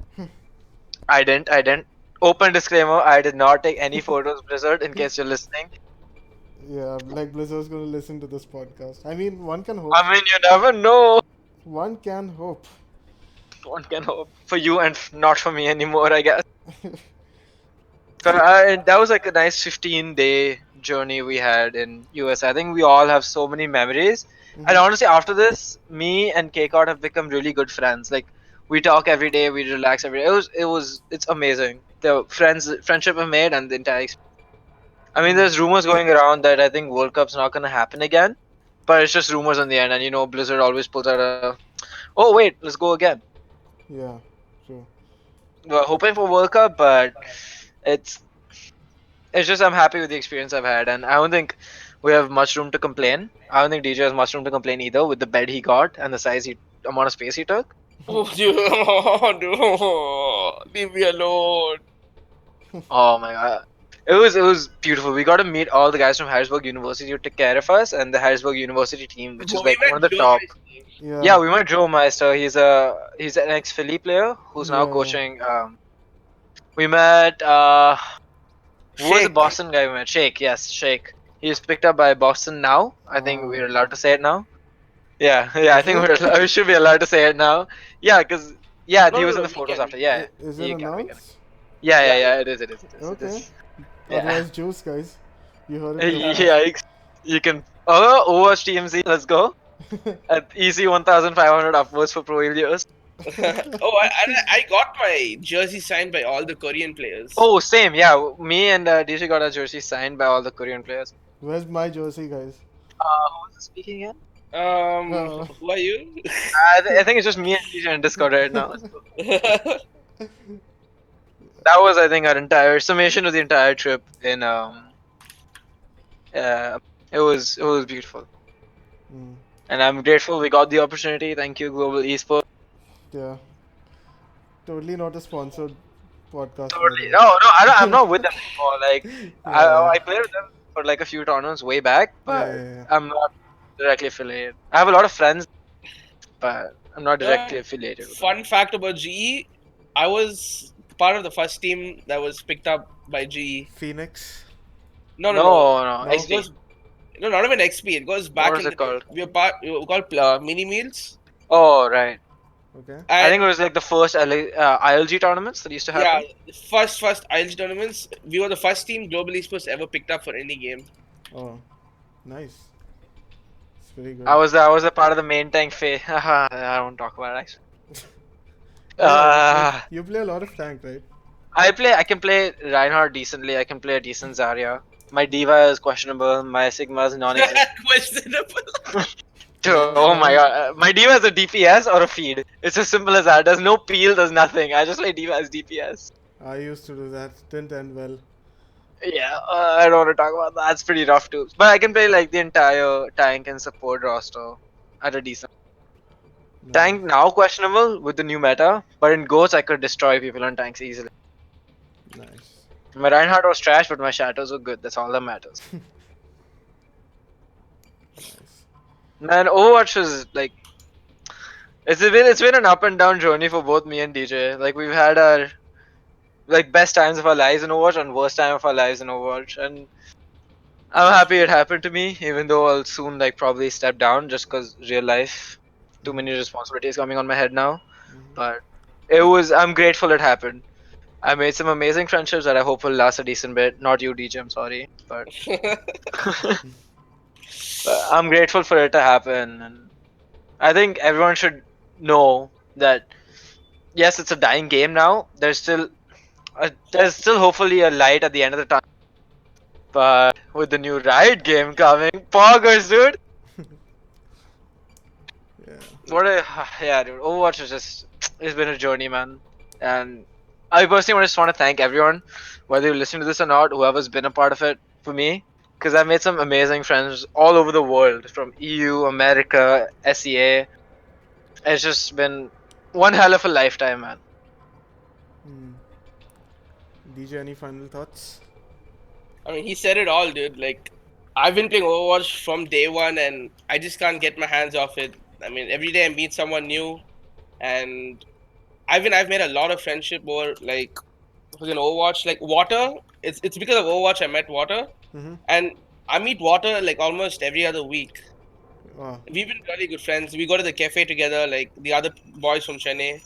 I didn't. Open disclaimer: I did not take any photos, Blizzard. In case you're listening, Yeah, like Blizzard's gonna listen to this podcast. I mean, one can hope. I mean, you never know. One can hope. One can hope for you and not for me anymore, I guess. But that was like a nice 15-day journey we had in US. I think we all have so many memories. And Mhm. honestly, after this, me and Kcard have become really good friends. Like we talk every day, we relax every day. It's amazing. The friendship we made and the entire experience. I mean, there's rumors going around that I think World Cup's not gonna happen again, but it's just rumors in the end. And you know, Blizzard always pulls out a, oh wait, let's go again. Yeah, true. We're hoping for World Cup, but it's just I'm happy with the experience I've had, and I don't think we have much room to complain. I don't think DJ has much room to complain either with the bed he got and the amount of space he took. Oh, dude, oh, no. Leave me alone. Oh my god. It was beautiful. We got to meet all the guys from Harrisburg University who took care of us, and the Harrisburg University team, which is We like met one of the Joe top. Meister. Yeah, we met Joe Meister. He's an ex Philly player who's now Yeah. coaching. We met who was the Shake. Boston guy we met? Shake, yes, Shake. He was picked up by Boston now. I think we're allowed to say it now. Yeah, I think we should be allowed to say it now. Yeah, because he was in the we photos can. after. Yeah, Is we it can. announced? Yeah, it is. Okay. Yeah. Otherwise, juice, guys. You heard it. here first. Yeah, you can. Oh, Overwatch TMZ, let's go. At easy 1,500 upwards for pro Ilios. I got my jersey signed by all the Korean players. Oh, same. Yeah, me and DJ got our jersey signed by all the Korean players. Where's my jersey, guys? Who was speaking again? Who are you? I think it's just me and DJ in Discord right now. That was, I think, our entire summation of the entire trip. It was beautiful, and I'm grateful we got the opportunity. Thank you, Global Esports. Yeah. Totally not a sponsored podcast. Totally. No, I'm not with them anymore. Like, I played with them for like a few tournaments way back, but I'm not directly affiliated. I have a lot of friends, but I'm not directly affiliated with them. Fun fact about GE, I was part of the first team that was picked up by GE. Phoenix? No. XP. No, not even XP. It goes back. What is it called? We were called mini meals. Oh, right. Okay. I think it was like the first ILG tournaments that used to happen. Yeah, first ILG tournaments. We were the first team Global Esports ever picked up for any game. Oh, nice. It's very good. I was a part of the main tank phase. I don't talk about it actually. You play a lot of tank, right? I can play Reinhardt decently. I can play a decent Zarya. My diva is questionable. My Sigma is non-existent. Questionable. Oh my god. My diva is a DPS or a feed. It's as simple as that. There's no peel, there's nothing. I just play diva as DPS. I used to do that. Didn't end well. Yeah, I don't want to talk about that. That's pretty rough too. But I can play like the entire tank and support roster at a decent. No. Tank now questionable with the new meta, but in Ghosts I could destroy people on tanks easily. Nice. My Reinhardt was trash, but my shadows were good. That's all that matters. Nice. Man, Overwatch is like it's been an up and down journey for both me and DJ. Like we've had our like best times of our lives in Overwatch and worst time of our lives in Overwatch, and I'm happy it happened to me, even though I'll soon like probably step down just cause real life, too many responsibilities coming on my head now. But I'm grateful it happened. I made some amazing friendships that I hope will last a decent bit. Not you, DJ, I'm sorry, but I'm grateful for it to happen, and I think everyone should know that yes, it's a dying game now. There's still hopefully a light at the end of the tunnel. But with the new Riot game coming, poggers, dude. Yeah. Dude. Overwatch it's been a journey, man, and I personally just want to thank everyone, whether you listen to this or not, whoever's been a part of it for me, because I've made some amazing friends all over the world, from EU, America, SEA. It's just been one hell of a lifetime, man. DJ, any final thoughts? I mean, he said it all, dude. Like, I've been playing Overwatch from day one, and I just can't get my hands off it. I mean, every day I meet someone new, and I've made a lot of friendship over like within Overwatch. Like Water, it's because of Overwatch I met Water, and I meet Water like almost every other week. Wow. We've been really good friends. We go to the cafe together, like the other boys from Chennai.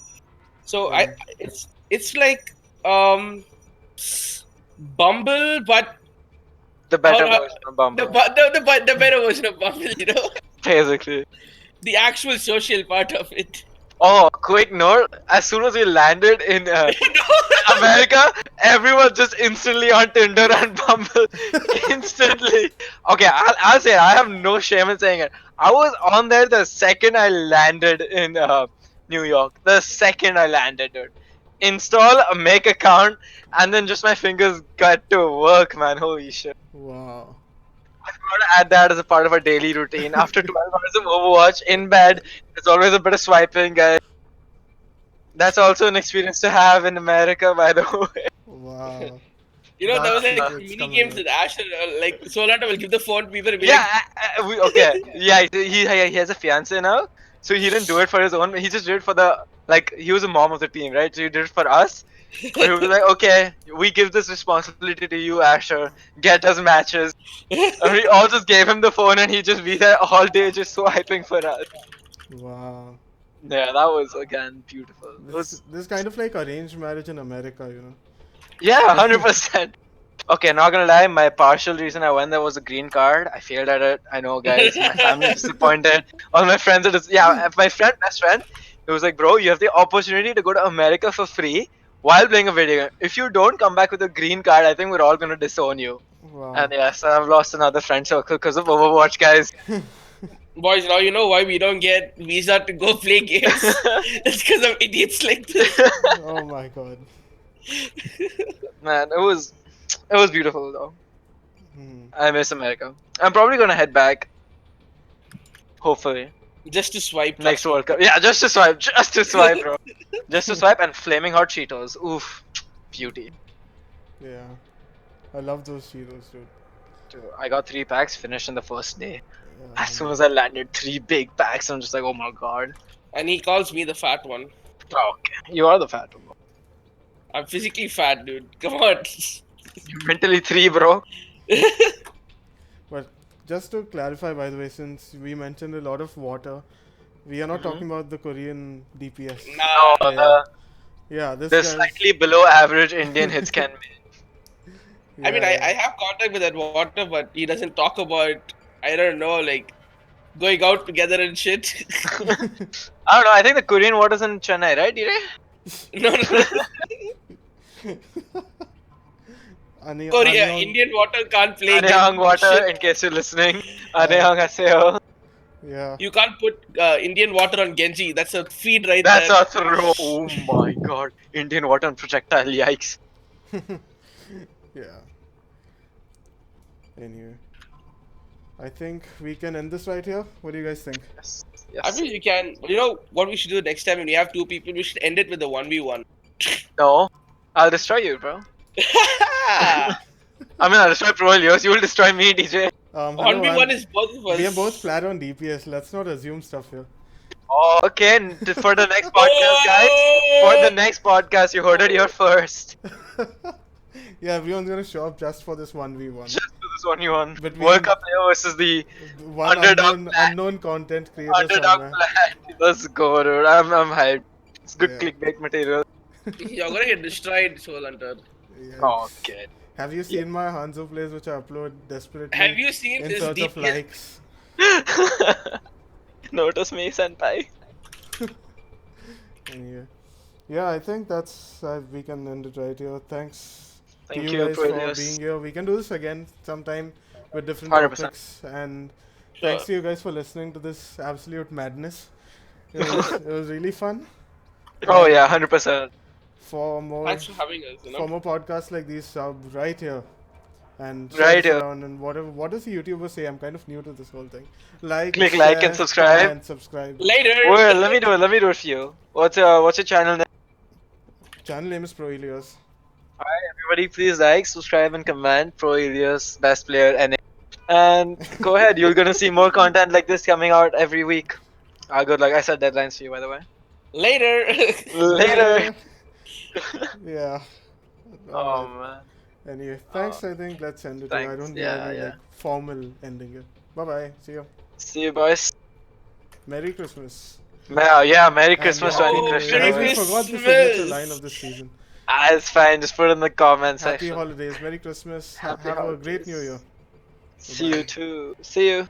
So it's like Bumble, but the better version of Bumble. The better version of Bumble, you know. Basically. The actual social part of it. Oh, quick note! As soon as we landed in America, everyone just instantly on Tinder and Bumble. Instantly. Okay, I'll say it. I have no shame in saying it. I was on there the second I landed in New York. The second I landed, dude. Install, make account, and then just my fingers got to work, man. Holy shit. Wow. I've got to add that as a part of our daily routine. After 12 hours of Overwatch in bed, there's always a bit of swiping, guys. That's also an experience to have in America, by the way. Wow. You know, there was like mini games with Asher, like SoulHunter will give the phone to people. And be Okay. Yeah, he has a fiance now, so he didn't do it for his own. He just did it for the he was a mom of the team, right? So he did it for us. So he was like, okay, we give this responsibility to you, Asher. Get us matches. And we all just gave him the phone, and he just be there all day just swiping for us. Wow. Yeah, that was again beautiful. This is kind of like arranged marriage in America, you know. Yeah, 100%. Okay, not gonna lie, my partial reason I went there was a green card. I failed at it. I know, guys. My family is disappointed. All my friends are my best friend It was like, bro, you have the opportunity to go to America for free while playing a video game. If you don't come back with a green card, I think we're all gonna disown you. Wow. And yes, I've lost another friend circle because of Overwatch, guys. Boys, now you know why we don't get visa to go play games. It's because of idiots like this. Oh my god. Man, it was beautiful though. Hmm. I miss America. I'm probably gonna head back. Hopefully. Just to swipe. Next World Cup. Yeah, just to swipe, bro. Just to swipe and flaming hot Cheetos. Oof, beauty. Yeah. I love those Cheetos, dude. Dude, I got 3 packs finished in the first day. Yeah, As soon as I landed, 3 big packs. I'm just like, oh my god. And he calls me the fat one. Oh, okay, you are the fat one. I'm physically fat, dude. Come on. You're mentally 3, bro. But just to clarify, by the way, since we mentioned a lot of water, we are not talking about the Korean DPS. Nah. No, Yeah, this the guy's- slightly below average Indian hits can be. I mean, yeah. I have contact with that water, but he doesn't talk about, I don't know, like, going out together and shit. I don't know. I think the Korean water's in Chennai, right, DJ? No. Korea, Anyong- Indian water can't play. Anehang game water, shit. in case you're listening. Anehang aseo. Yeah. You can't put Indian water on Genji. That's a feed right That's there. a throw. Oh my god. Indian water and projectile. Yikes. Yeah. Anyway. I think we can end this right here. What do you guys think? Yes. I mean, you can. You know what we should do next time when we have 2 people? We should end it with a 1v1. No. I'll destroy you, bro. I mean, I'll destroy Pro Elios. You will destroy me, DJ. Hello, 1v1 is both of us. we are both flat on DPS. Let's not assume stuff here. Oh, okay. For the next podcast, guys. For the next podcast, you heard it here first. Yeah, everyone's gonna show up just for this 1v1. Just for this one you won. But we- World Cup player versus the One Underdog plan. unknown content creator underdog somewhere. plan. Let's go, dude. I'm hyped. It's good Yeah. clickbait material. You're gonna get destroyed, SoulHunter. Yeah. Oh, okay. Have you seen my Hanzo plays which I upload desperately Have you seen in this search of DPS? likes? Notice me, senpai. Anyway. Yeah, I think that's we can end it right here. Thanks Thank to you, guys Pro for Elios. being here. We can do this again sometime with different 100%. topics. And Sure. thanks to you guys for listening to this absolute madness. It was really fun. Oh yeah, 100%. For more Thanks for having us. You know. for more podcasts like these, sub right here. And Right search here. around and whatever. What does the YouTuber say? I'm kind of new to this whole thing. Like, Click like and share, subscribe. and subscribe. Later. Well, let me do it for you. What's your channel name? Channel name is Pro Elios. Alright, everybody, please like, subscribe, and comment. Pro Elios, best player, NA. And go ahead, you're gonna see more content like this coming out every week. Good luck. I set deadlines for you, by the way. Later. Later. Yeah. Oh man. Anyway, thanks. I think let's end it. here. I Thanks. don't need Yeah, any yeah. like formal ending it. Bye bye. See you. See you, boys. Merry Christmas. Yeah, Merry And Christmas happy to any New Year. Christian. Guys, Merry we forgot the Christmas. signature line of this season. It's fine. Just put it in the comment Happy section. holidays. Merry Christmas. Happy Have a great New holidays. Year. See you too. See you.